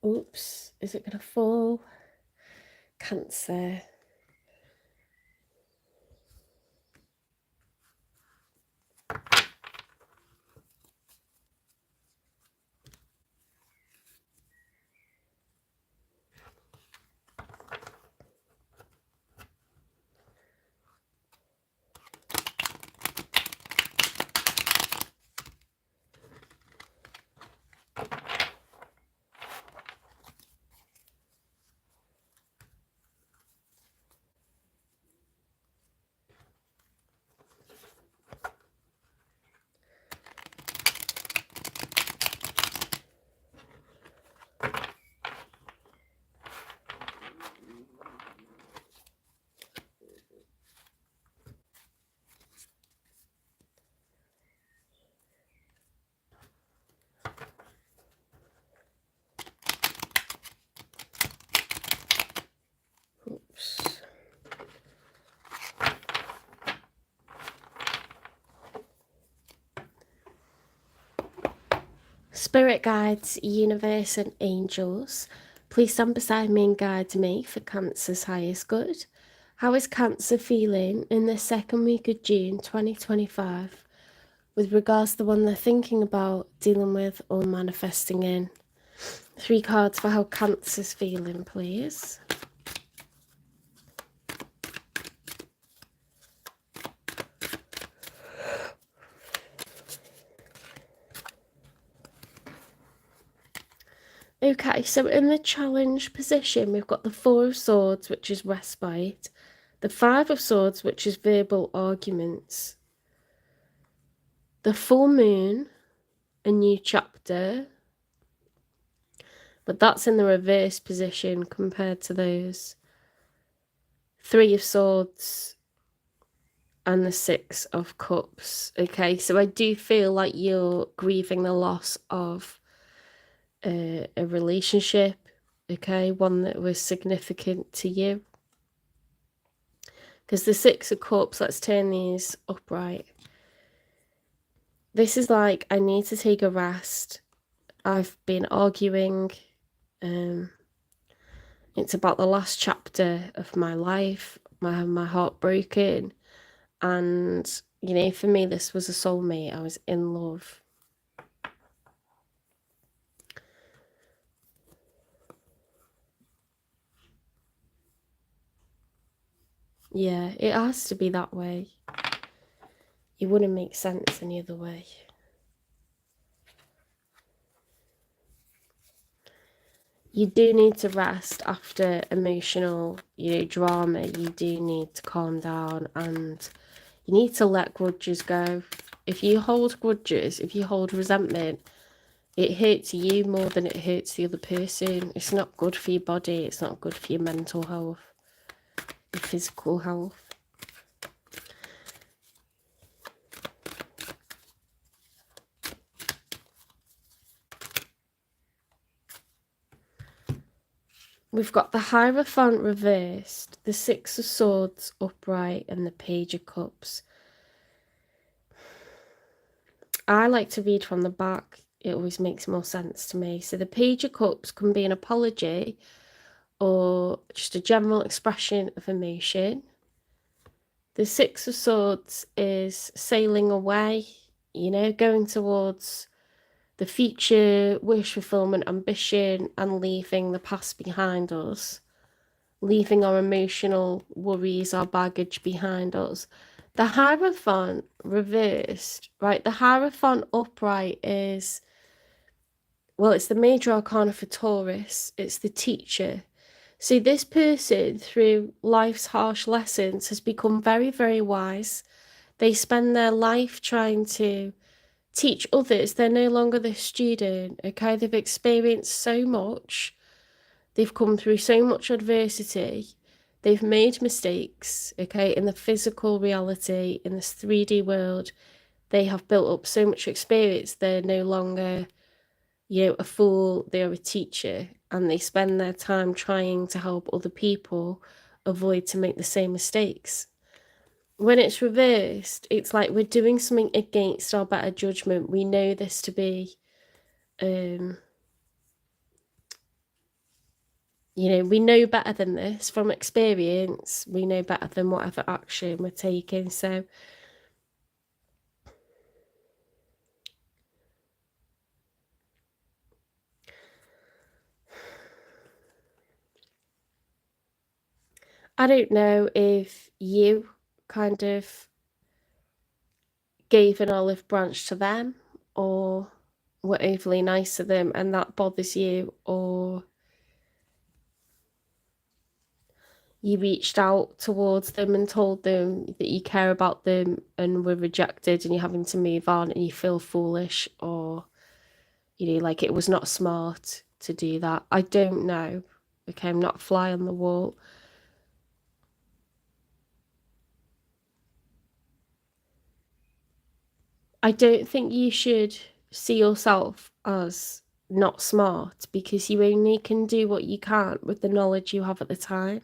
Oops, is it going to fall? Cancer. Oops. Spirit guides, universe and angels, please stand beside me and guide me for Cancer's highest good. How is Cancer feeling in the second week of June 2025 with regards to the one they're thinking about, dealing with or manifesting in? 3 cards for how Cancer's feeling, please. Okay, so in the challenge position, we've got the 4 of Swords, which is respite, the 5 of Swords, which is verbal arguments, the full moon, a new chapter, but that's in the reverse position compared to those 3 of Swords and the 6 of Cups. Okay, so I do feel like you're grieving the loss of a relationship, okay, one that was significant to you. Because the 6 of Cups, let's turn these upright. This is like, I need to take a rest. I've been arguing. It's about the last chapter of my life. My heart broken. And, you know, for me, this was a soulmate. I was in love. Yeah, it has to be that way. It wouldn't make sense any other way. You do need to rest after emotional, drama. You do need to calm down and you need to let grudges go. If you hold grudges, if you hold resentment, it hurts you more than it hurts the other person. It's not good for your body. It's not good for your mental health, your physical health. We've got the Hierophant reversed, the 6 of Swords upright, and the Page of Cups. I like to read from the back. It always makes more sense to me. So the Page of Cups can be an apology or just a general expression of emotion. The 6 of Swords is sailing away, going towards the future, wish fulfillment, ambition, and leaving the past behind us, leaving our emotional worries, our baggage behind us. The Hierophant reversed, right? The Hierophant upright is, well, it's the major arcana for Taurus. It's the teacher. So this person, through life's harsh lessons, has become very, very wise. They spend their life trying to teach others. They're no longer the student, okay? They've experienced so much. They've come through so much adversity. They've made mistakes, okay? In the physical reality, in this 3D world, they have built up so much experience. They're no longer, a fool. They're a teacher, and they spend their time trying to help other people avoid to make the same mistakes. When it's reversed, it's like we're doing something against our better judgment. We know this to be You know, we know better than this from experience. We know better than whatever action we're taking. So I don't know if you kind of gave an olive branch to them or were overly nice to them and that bothers you, or you reached out towards them and told them that you care about them and were rejected and you're having to move on and you feel foolish, or, you know, like it was not smart to do that. I don't know. Okay, I'm not a fly on the wall. I don't think you should see yourself as not smart, because you only can do what you can with the knowledge you have at the time.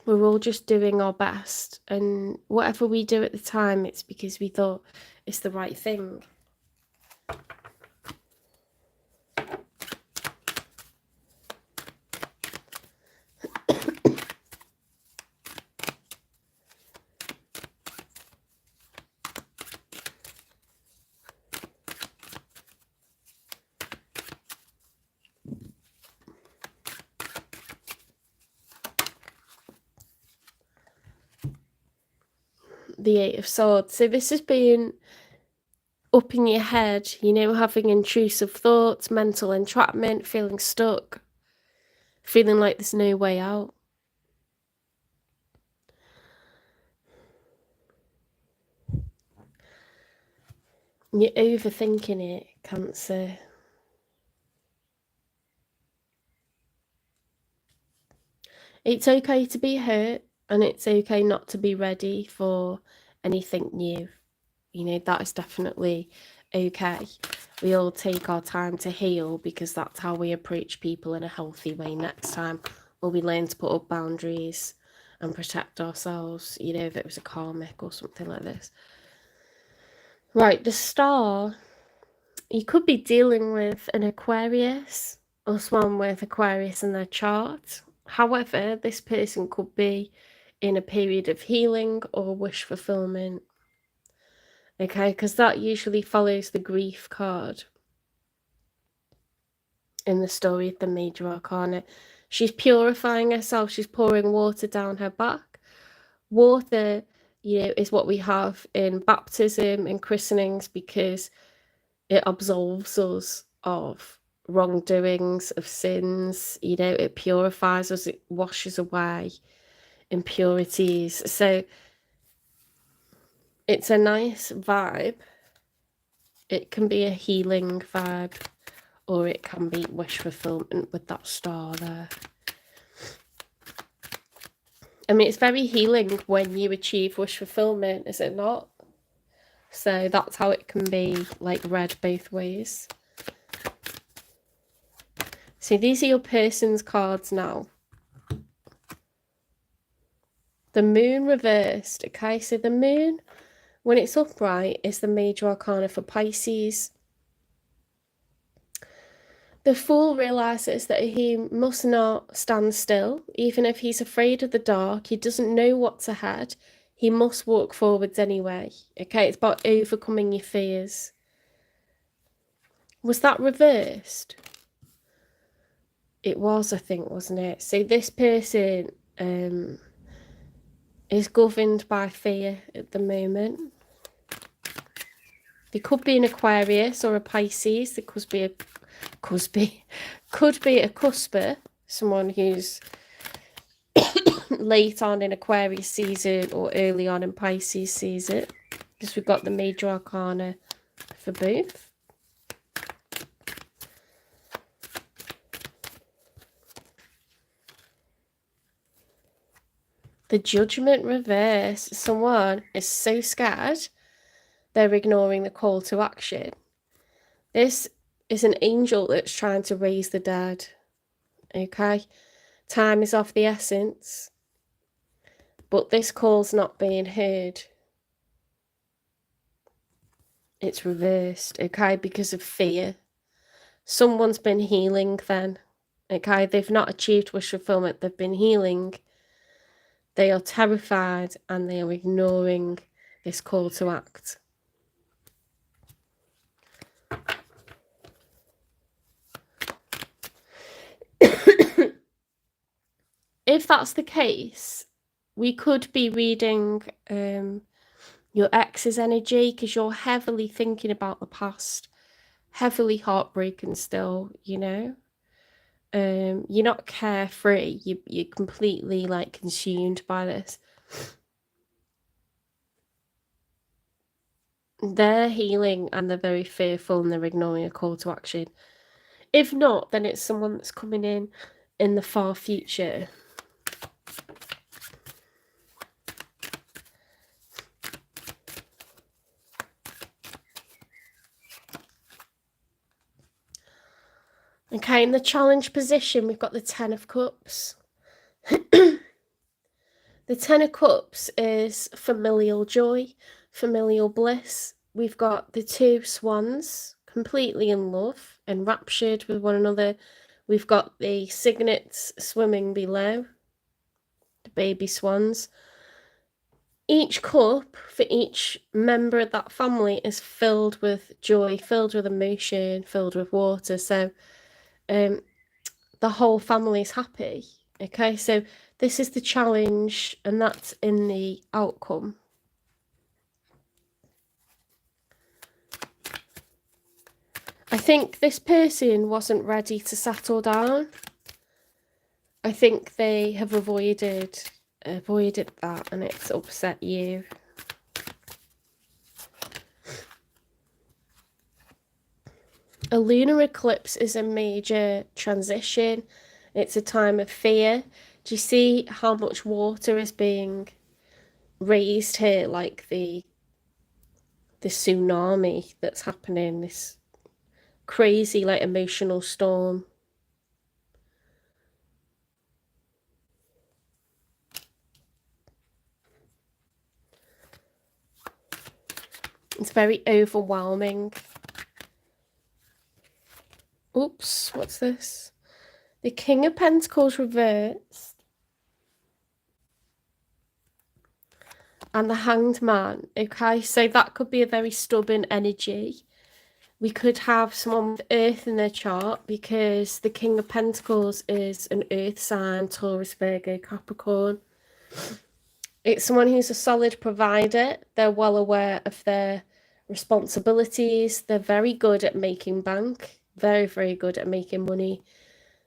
We're all just doing our best, and whatever we do at the time, it's because we thought it's the right thing. The Eight of Swords. So this has been up in your head, you know, having intrusive thoughts, mental entrapment, feeling stuck, feeling like there's no way out. You're overthinking it, Cancer. It's okay to be hurt, and it's okay not to be ready for anything new. You know, that is definitely okay. We all take our time to heal, because that's how we approach people in a healthy way next time. Or we learn to put up boundaries and protect ourselves, you know, if it was a karmic or something like this. Right, the Star. You could be dealing with an Aquarius or someone with Aquarius in their chart. However, this person could be in a period of healing or wish fulfillment. Okay, because that usually follows the grief card in the story of the Major Arcana. She's purifying herself. She's pouring water down her back. Water, you know, is what we have in baptism and christenings, because it absolves us of wrongdoings, of sins. You know, it purifies us, it washes away impurities. So it's a nice vibe. It can be a healing vibe, or it can be wish fulfillment with that star there. I mean, it's very healing when you achieve wish fulfillment, is it not? So that's how it can be, like, read both ways. So these are your person's cards now. The Moon reversed. Okay, so the Moon, when it's upright, is the Major Arcana for Pisces. The Fool realizes that he must not stand still. Even if he's afraid of the dark, he doesn't know what's ahead, he must walk forwards anyway. Okay, it's about overcoming your fears. Was that reversed? It was, I think, wasn't it? So this person is governed by fear at the moment. They could be an Aquarius or a Pisces. There could be a cusper, someone who's late on in Aquarius season or early on in Pisces season, because we've got the Major Arcana for both. The Judgment reverse. Someone is so scared they're ignoring the call to action. This is an angel that's trying to raise the dead. Okay, time is of the essence, but this call's not being heard. It's reversed, okay, because of fear. Someone's been healing then, okay? They've not achieved wish fulfillment, they've been healing. They are terrified and they are ignoring this call to act. If that's the case, we could be reading your ex's energy, because you're heavily thinking about the past, heavily heartbroken still, you know. You're not carefree. You're completely like consumed by this. They're healing and they're very fearful and they're ignoring a call to action. If not, then it's someone that's coming in the far future. Okay, in the challenge position, we've got the Ten of Cups. The Ten of Cups is familial joy, familial bliss. We've got the two swans, completely in love, enraptured with one another. We've got the cygnets swimming below, the baby swans. Each cup for each member of that family is filled with joy, filled with emotion, filled with water. So the whole family is happy. Okay, so this is the challenge, and that's in the outcome. I think this person wasn't ready to settle down. I think they have avoided that, and it's upset you. A lunar eclipse is a major transition. It's a time of fear. Do you see how much water is being raised here, like the tsunami that's happening, this crazy like emotional storm? It's very overwhelming. Oops, what's this? The King of Pentacles reversed. And the Hanged Man. Okay, so that could be a very stubborn energy. We could have someone with Earth in their chart, because the King of Pentacles is an Earth sign, Taurus, Virgo, Capricorn. It's someone who's a solid provider. They're well aware of their responsibilities. They're very good at making bank. Very, very good at making money.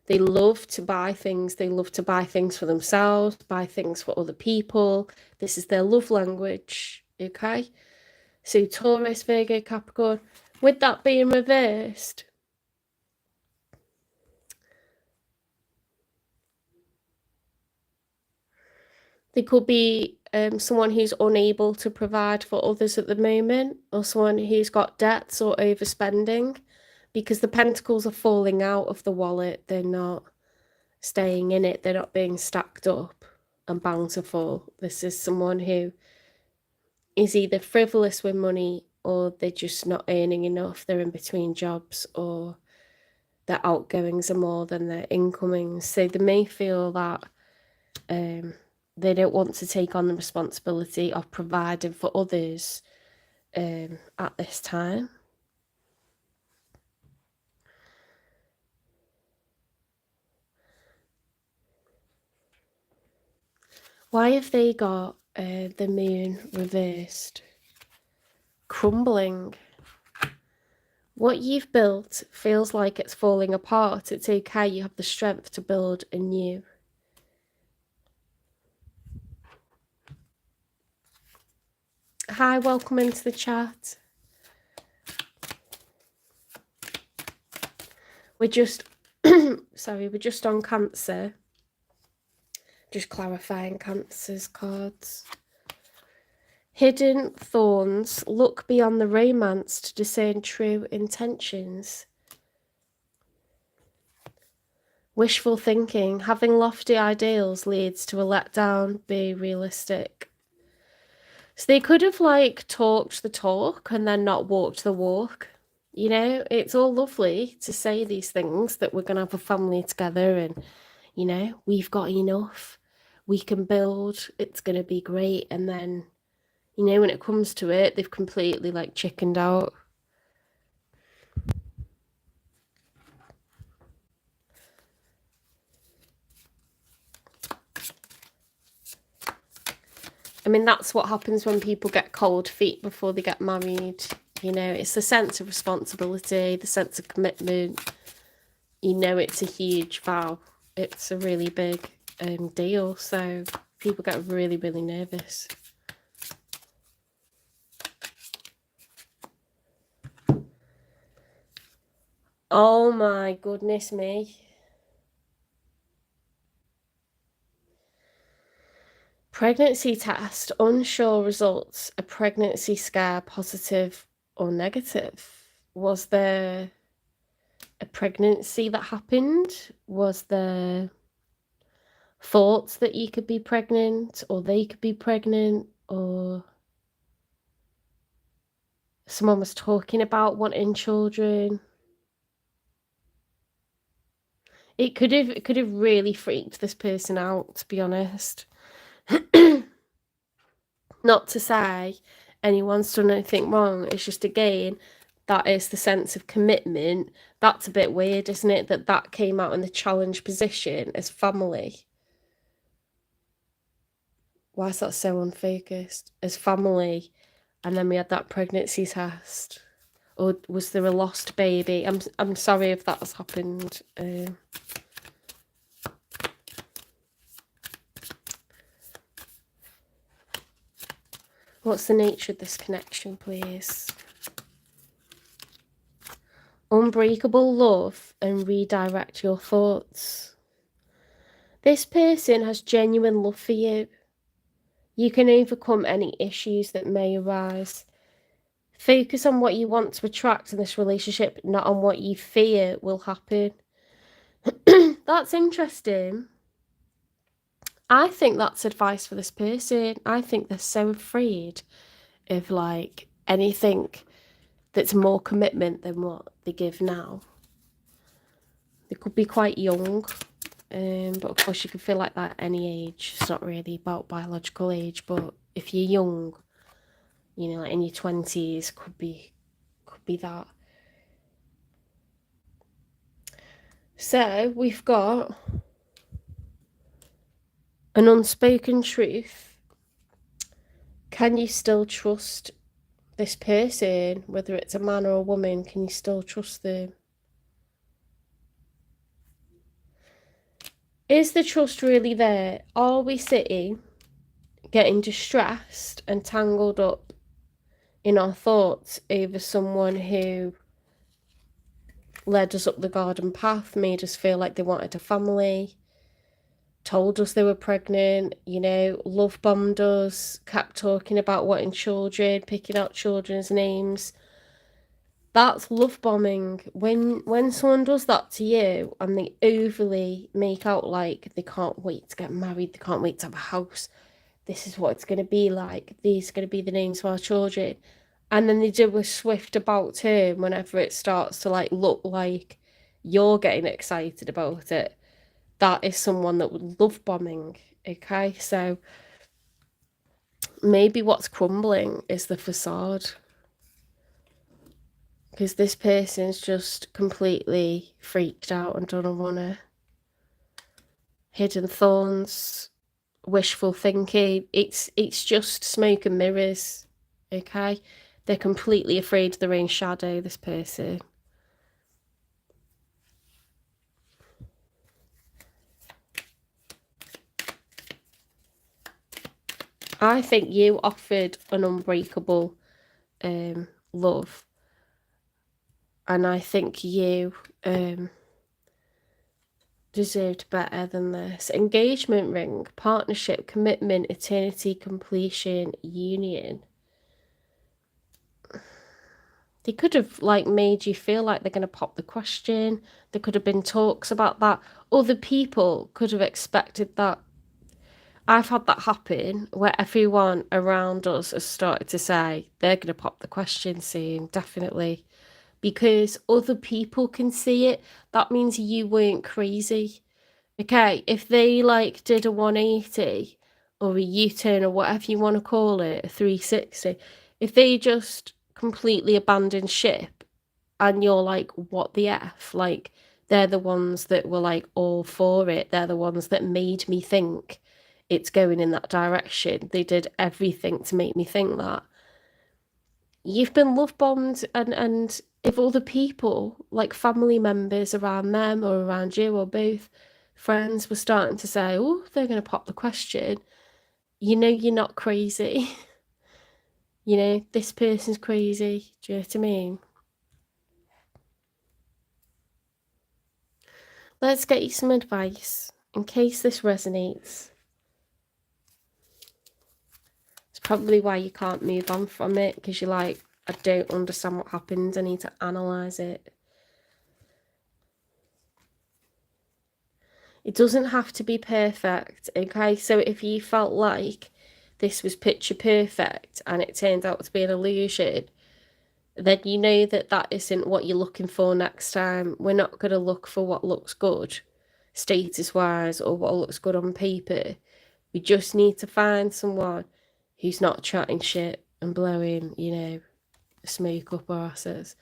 They love to buy things. They love to buy things for themselves, buy things for other people. This is their love language, okay? So Taurus, Virgo, Capricorn. With that being reversed, they could be someone who's unable to provide for others at the moment, or someone who's got debts or overspending, because the pentacles are falling out of the wallet. They're not staying in it. They're not being stacked up and bountiful. This is someone who is either frivolous with money, or they're just not earning enough. They're in between jobs, or their outgoings are more than their incomings. So they may feel that they don't want to take on the responsibility of providing for others at this time. Why have they got the moon reversed? Crumbling. What you've built feels like it's falling apart. It's okay. You have the strength to build anew. Hi, welcome into the chat. We're just, sorry, we're just on Cancer. Just clarifying Cancer's cards. Hidden thorns. Look beyond the romance to discern true intentions. Wishful thinking. Having lofty ideals leads to a letdown. Be realistic. So they could have like talked the talk and then not walked the walk. You know, it's all lovely to say these things that we're going to have a family together and, you know, we've got enough, we can build, it's going to be great. And then, you know, when it comes to it, they've completely like chickened out. I mean, that's what happens when people get cold feet before they get married. You know, it's the sense of responsibility, the sense of commitment. You know, it's a huge vow. It's a really big deal. So people get really, really nervous. Oh my goodness me. Pregnancy test, unsure results, a pregnancy scare, positive or negative. Was there a pregnancy that happened? Was there thoughts that you could be pregnant or they could be pregnant, or someone was talking about wanting children? It could have really freaked this person out, to be honest. Not to say anyone's done anything wrong. It's just, again, that is the sense of commitment. That's a bit weird, isn't it? That came out in the challenge position as family. Why is that so unfocused? As family, and then we had that pregnancy test. Or was there a lost baby? I'm sorry if that's happened. What's the nature of this connection, please? Unbreakable love and redirect your thoughts. This person has genuine love for you. You can overcome any issues that may arise. Focus on what you want to attract in this relationship, not on what you fear will happen. That's interesting. I think that's advice for this person. I think they're so afraid of like anything that's more commitment than what they give now. They could be quite young, but of course you can feel like that at any age. It's not really about biological age, but if you're young, you know, like in your 20s, could be that. So we've got an unspoken truth. Can you still trust this person, whether it's a man or a woman? Can you still trust them? Is the trust really there? Are we sitting getting distressed and tangled up in our thoughts over someone who led us up the garden path, made us feel like they wanted a family, told us they were pregnant, you know, love bombed us, kept talking about wanting children, picking out children's names? That's love bombing. When someone does that to you and they overly make out like they can't wait to get married, they can't wait to have a house, this is what it's going to be like, these are going to be the names of our children, and then they do a swift about turn whenever it starts to like look like you're getting excited about it, that is someone that would love bombing. Okay, so maybe what's crumbling is the facade, because this person's just completely freaked out and done a runner. Hidden thorns, wishful thinking, it's just smoke and mirrors. Okay, they're completely afraid of their own shadow, this person. I think you offered an unbreakable love, and I think you deserved better than this. Engagement ring, partnership, commitment, eternity, completion, union. They could have like made you feel like they're going to pop the question. There could have been talks about that. Other people could have expected that. I've had that happen where everyone around us has started to say they're going to pop the question soon, definitely. Because other people can see it, that means you weren't crazy. Okay, if they like did a 180 or a U-turn or whatever you want to call it, a 360, if they just completely abandoned ship and you're like, what the F? Like, they're the ones that were like all for it. They're the ones that made me think it's going in that direction. They did everything to make me think that. You've been love bombed, and if other people, like family members around them or around you or both, friends were starting to say, oh, they're going to pop the question, you know you're not crazy. You know, this person's crazy. Do you know what I mean? Let's get you some advice in case this resonates. It's probably why you can't move on from it, because you're like, I don't understand what happened. I need to analyse it. It doesn't have to be perfect, okay? So if you felt like this was picture perfect and it turned out to be an illusion, then you know that that isn't what you're looking for next time. We're not going to look for what looks good, status-wise, or what looks good on paper. We just need to find someone who's not chatting shit and blowing, you know, smoke up our asses.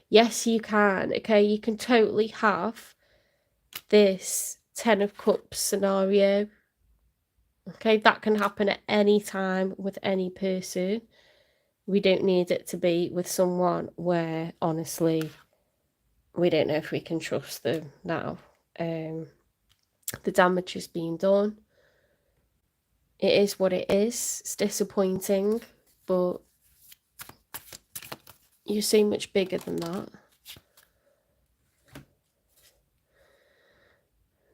Yes, you can, okay? You can totally have this 10 of Cups scenario. Okay, that can happen at any time with any person. We don't need it to be with someone where, honestly, we don't know if we can trust them now. The damage has been done. It is what it is. It's disappointing, but you're so much bigger than that.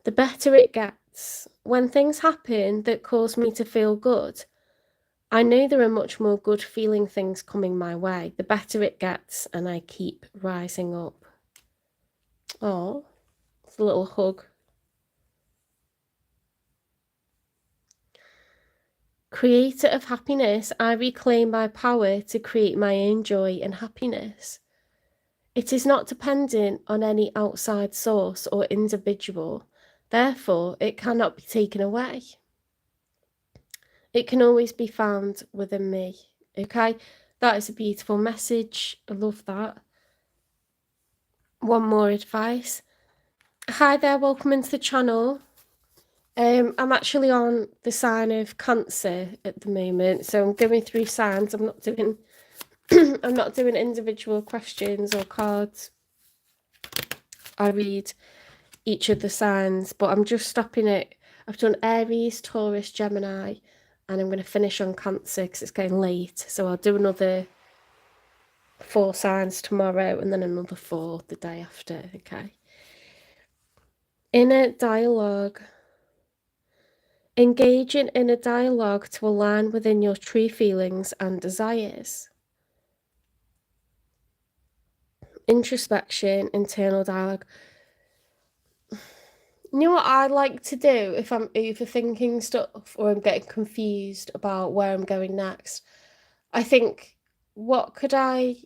The better it gets. When things happen that cause me to feel good, I know there are much more good feeling things coming my way. The better it gets, and I keep rising up. Oh, it's a little hug. Creator of happiness, I reclaim my power to create my own joy and happiness. It is not dependent on any outside source or individual. Therefore, it cannot be taken away. It can always be found within me. Okay, that is a beautiful message. I love that. One more advice. Hi there, welcome into the channel. I'm actually on the sign of Cancer at the moment, so I'm going through signs. I'm not doing I'm not doing individual questions or cards. I read each of the signs, but I'm just stopping it. I've done Aries, Taurus, Gemini, and I'm going to finish on Cancer because it's getting late. So I'll do another 4 signs tomorrow and then another 4 the day after. Okay. Inner dialogue. Engaging in a dialogue to align within your true feelings and desires. Introspection, internal dialogue. You know what I like to do if I'm overthinking stuff or I'm getting confused about where I'm going next? I think, what could I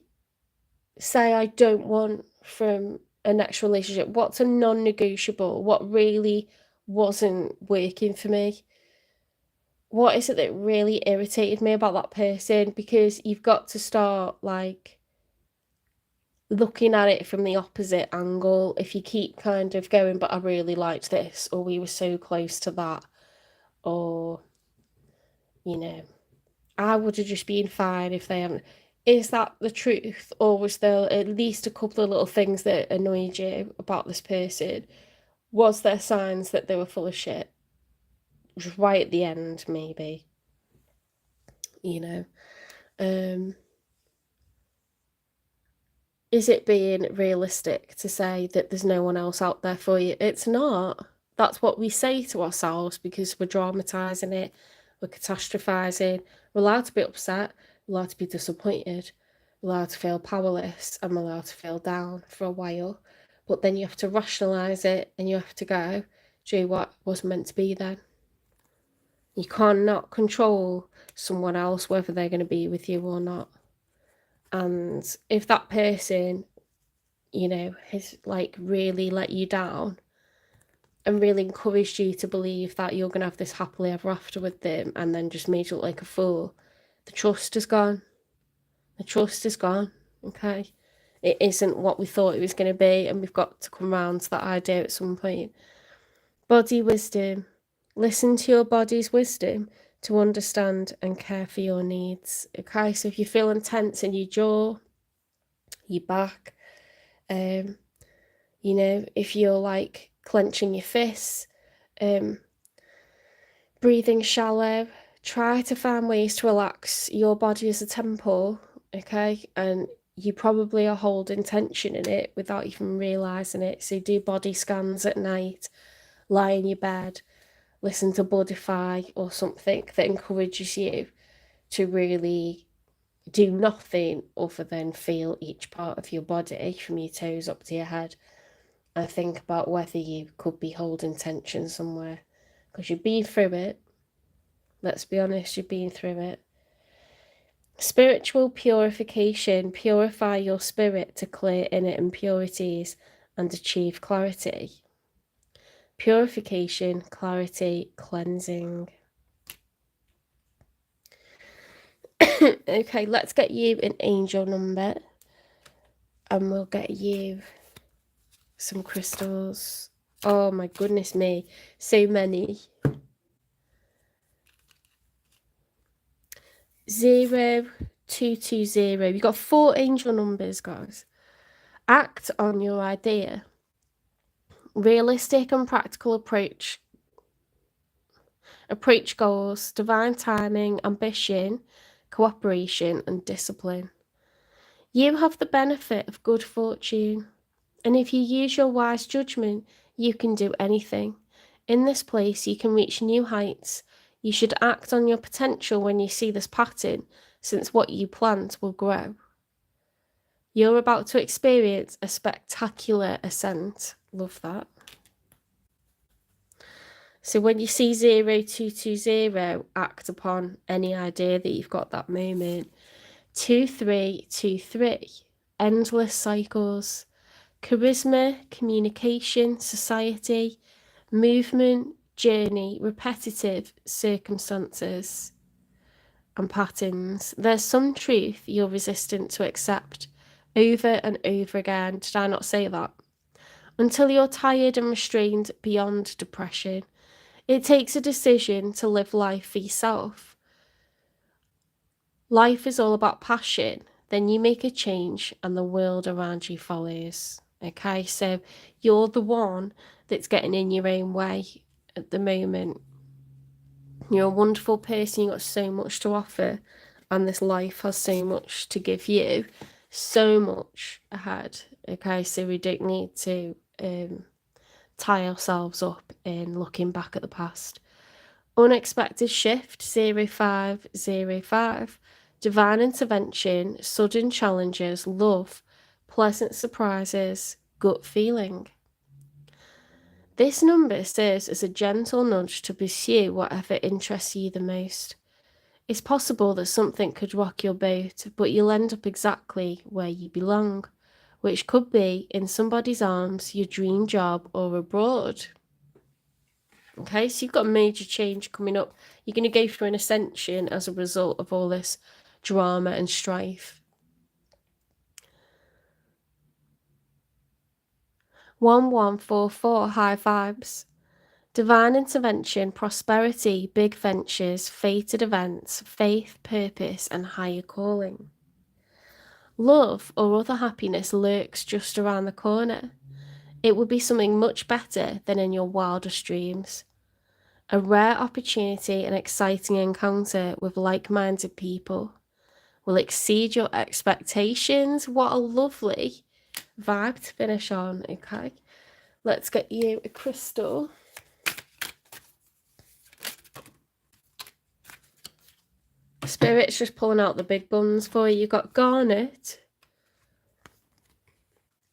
say I don't want from a next relationship? What's a non-negotiable? What really wasn't working for me? What is it that really irritated me about that person? Because you've got to start, like, looking at it from the opposite angle. If you keep kind of going, but I really liked this, or we were so close to that, or, you know, I would have just been fine if they haven't. Is that the truth? Or was there at least a couple of little things that annoyed you about this person? Was there signs that they were full of shit? Just right at the end, maybe. You know? Is it being realistic to say that there's no one else out there for you? It's not. That's what we say to ourselves because we're dramatising it, we're catastrophising. We're allowed to be upset, we're allowed to be disappointed, we're allowed to feel powerless, and we're allowed to feel down for a while. But then you have to rationalise it and you have to go, do you know what was meant to be then? You cannot control someone else, whether they're going to be with you or not. And if that person, you know, has like really let you down and really encouraged you to believe that you're going to have this happily ever after with them, and then just made you look like a fool, the trust is gone. The trust is gone, okay? It isn't what we thought it was going to be, and we've got to come round to that idea at some point. Body wisdom. Listen to your body's wisdom to understand and care for your needs, okay? So if you're feeling tense in your jaw, your back, you know, if you're like clenching your fists, breathing shallow, try to find ways to relax your body as a temple, okay? And you probably are holding tension in it without even realising it. So do body scans at night, lie in your bed, listen to Budify or something that encourages you to really do nothing other than feel each part of your body from your toes up to your head, and think about whether you could be holding tension somewhere, because you've been through it. Let's be honest, you've been through it. Spiritual purification. Purify your spirit to clear inner impurities and achieve clarity. Purification, clarity, cleansing. Okay, let's get you an angel number, and we'll get you some crystals. Oh my goodness me, so many. 0220. You've got 4 angel numbers, guys. Act on your idea. Realistic and practical approach goals, divine timing, ambition, cooperation, and discipline. You have the benefit of good fortune, and if you use your wise judgment, you can do anything. In this place, you can reach new heights. You should act on your potential when you see this pattern, since what you plant will grow. You're about to experience a spectacular ascent. Love that. So when you see 0220, act upon any idea that you've got that moment. 2323, endless cycles. Charisma, communication, society, movement, journey, repetitive circumstances and patterns. There's some truth you're resistant to accept over and over again. Did I not say that? Until you're tired and restrained beyond depression. It takes a decision to live life for yourself. Life is all about passion. Then you make a change and the world around you follows. Okay, so you're the one that's getting in your own way at the moment. You're a wonderful person, you've got so much to offer, and this life has so much to give you, so much ahead. Okay, so we don't need to tie ourselves up in looking back at the past. Unexpected shift, 0505. Divine intervention, sudden challenges, love, pleasant surprises, gut feeling. This number serves as a gentle nudge to pursue whatever interests you the most. It's possible that something could rock your boat, but you'll end up exactly where you belong, which could be in somebody's arms, your dream job, or abroad. Okay, so you've got a major change coming up. You're going to go through an ascension as a result of all this drama and strife. 1144, high vibes. Divine intervention, prosperity, big ventures, fated events, faith, purpose, and higher calling. Love or other happiness lurks just around the corner. It would be something much better than in your wildest dreams. A rare opportunity and exciting encounter with like-minded people will exceed your expectations. What a lovely vibe to finish on. Okay, let's get you a crystal. Spirit's just pulling out the big buns for you. You've got garnet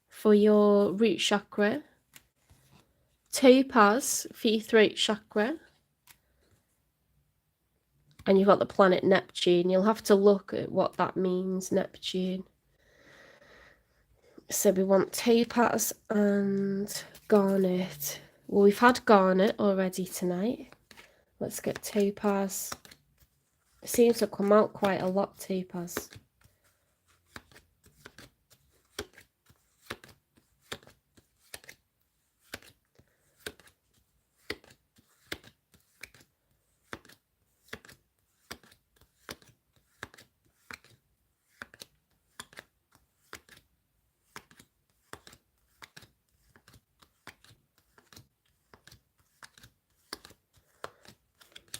for your root chakra, topaz for your throat chakra, And you've got the planet Neptune. You'll have to look at what that means, Neptune. So we want topaz and garnet. Well, we've had garnet already tonight. Let's get topaz. It seems to come out quite a lot, topaz.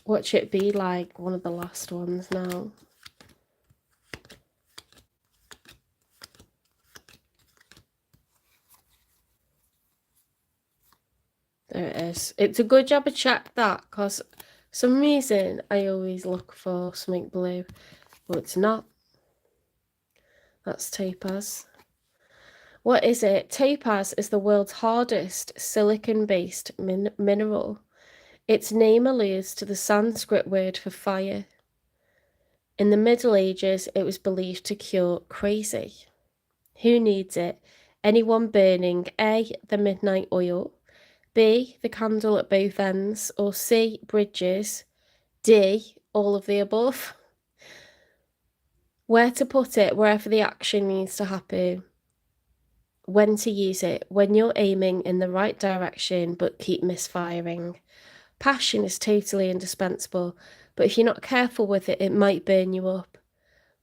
Watch it be like one of the last ones now. There it is. It's a good job I checked that, because for some reason I always look for something blue, but it's not. That's topaz. What is it? Topaz is the world's hardest silicon-based mineral. Its name alludes to the Sanskrit word for fire. In the Middle Ages, it was believed to cure crazy. Who needs it? Anyone burning A, the midnight oil, B, the candle at both ends, or C, bridges, D, all of the above? Where to put it? Wherever the action needs to happen. When to use it? When you're aiming in the right direction but keep misfiring. Passion is totally indispensable, but if you're not careful with it, it might burn you up.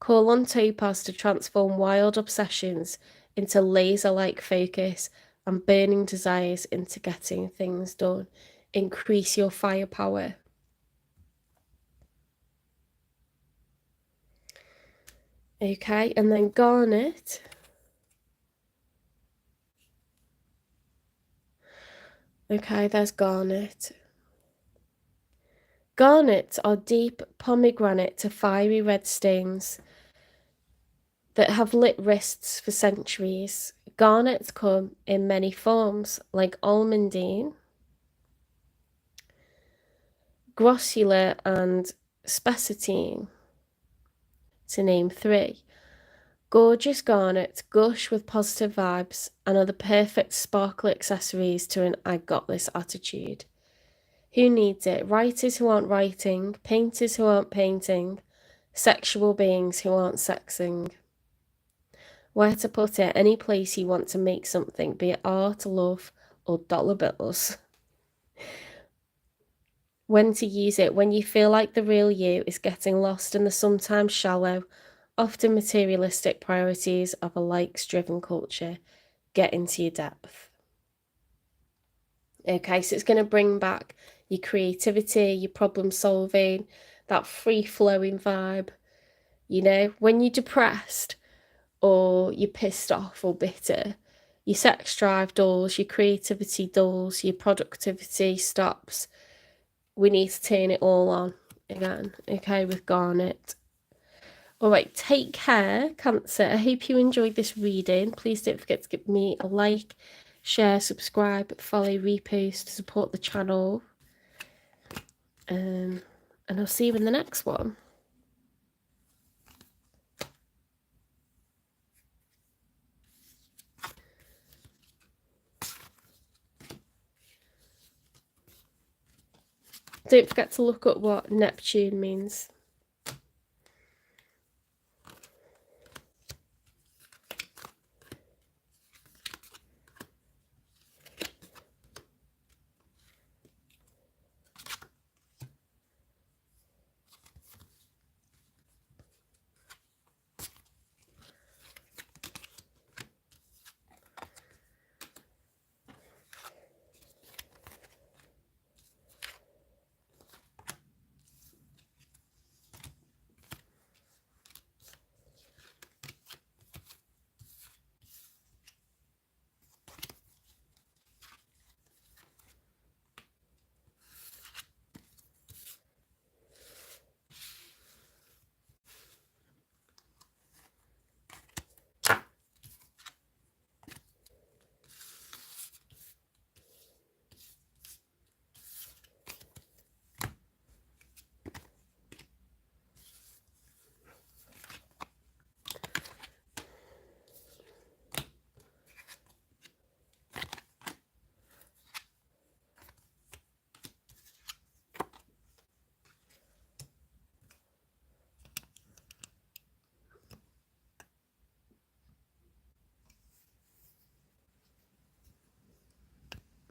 Call on topaz to transform wild obsessions into laser-like focus and burning desires into getting things done. Increase your firepower. Okay, and then garnet. Okay, there's garnet. Garnets are deep pomegranate to fiery red stones that have lit wrists for centuries. Garnets come in many forms, like almandine, grossular, and spessartine, to name 3. Gorgeous garnets gush with positive vibes and are the perfect sparkly accessories to an I got this attitude. Who needs it? Writers who aren't writing, painters who aren't painting, sexual beings who aren't sexing. Where to put it? Any place you want to make something, be it art, love, or dollar bills. When to use it? When you feel like the real you is getting lost in the sometimes shallow, often materialistic priorities of a likes-driven culture. Get into your depth. Okay, so it's going to bring back your creativity, your problem solving, that free-flowing vibe. You know, when you're depressed or you're pissed off or bitter, your sex drive dulls, your creativity dulls, your productivity stops. We need to turn it all on again, okay, with garnet. All right, take care, Cancer. I hope you enjoyed this reading. Please don't forget to give me a like, share, subscribe, follow, repost to support the channel. And I'll see you in the next one. Don't forget to look up what Neptune means.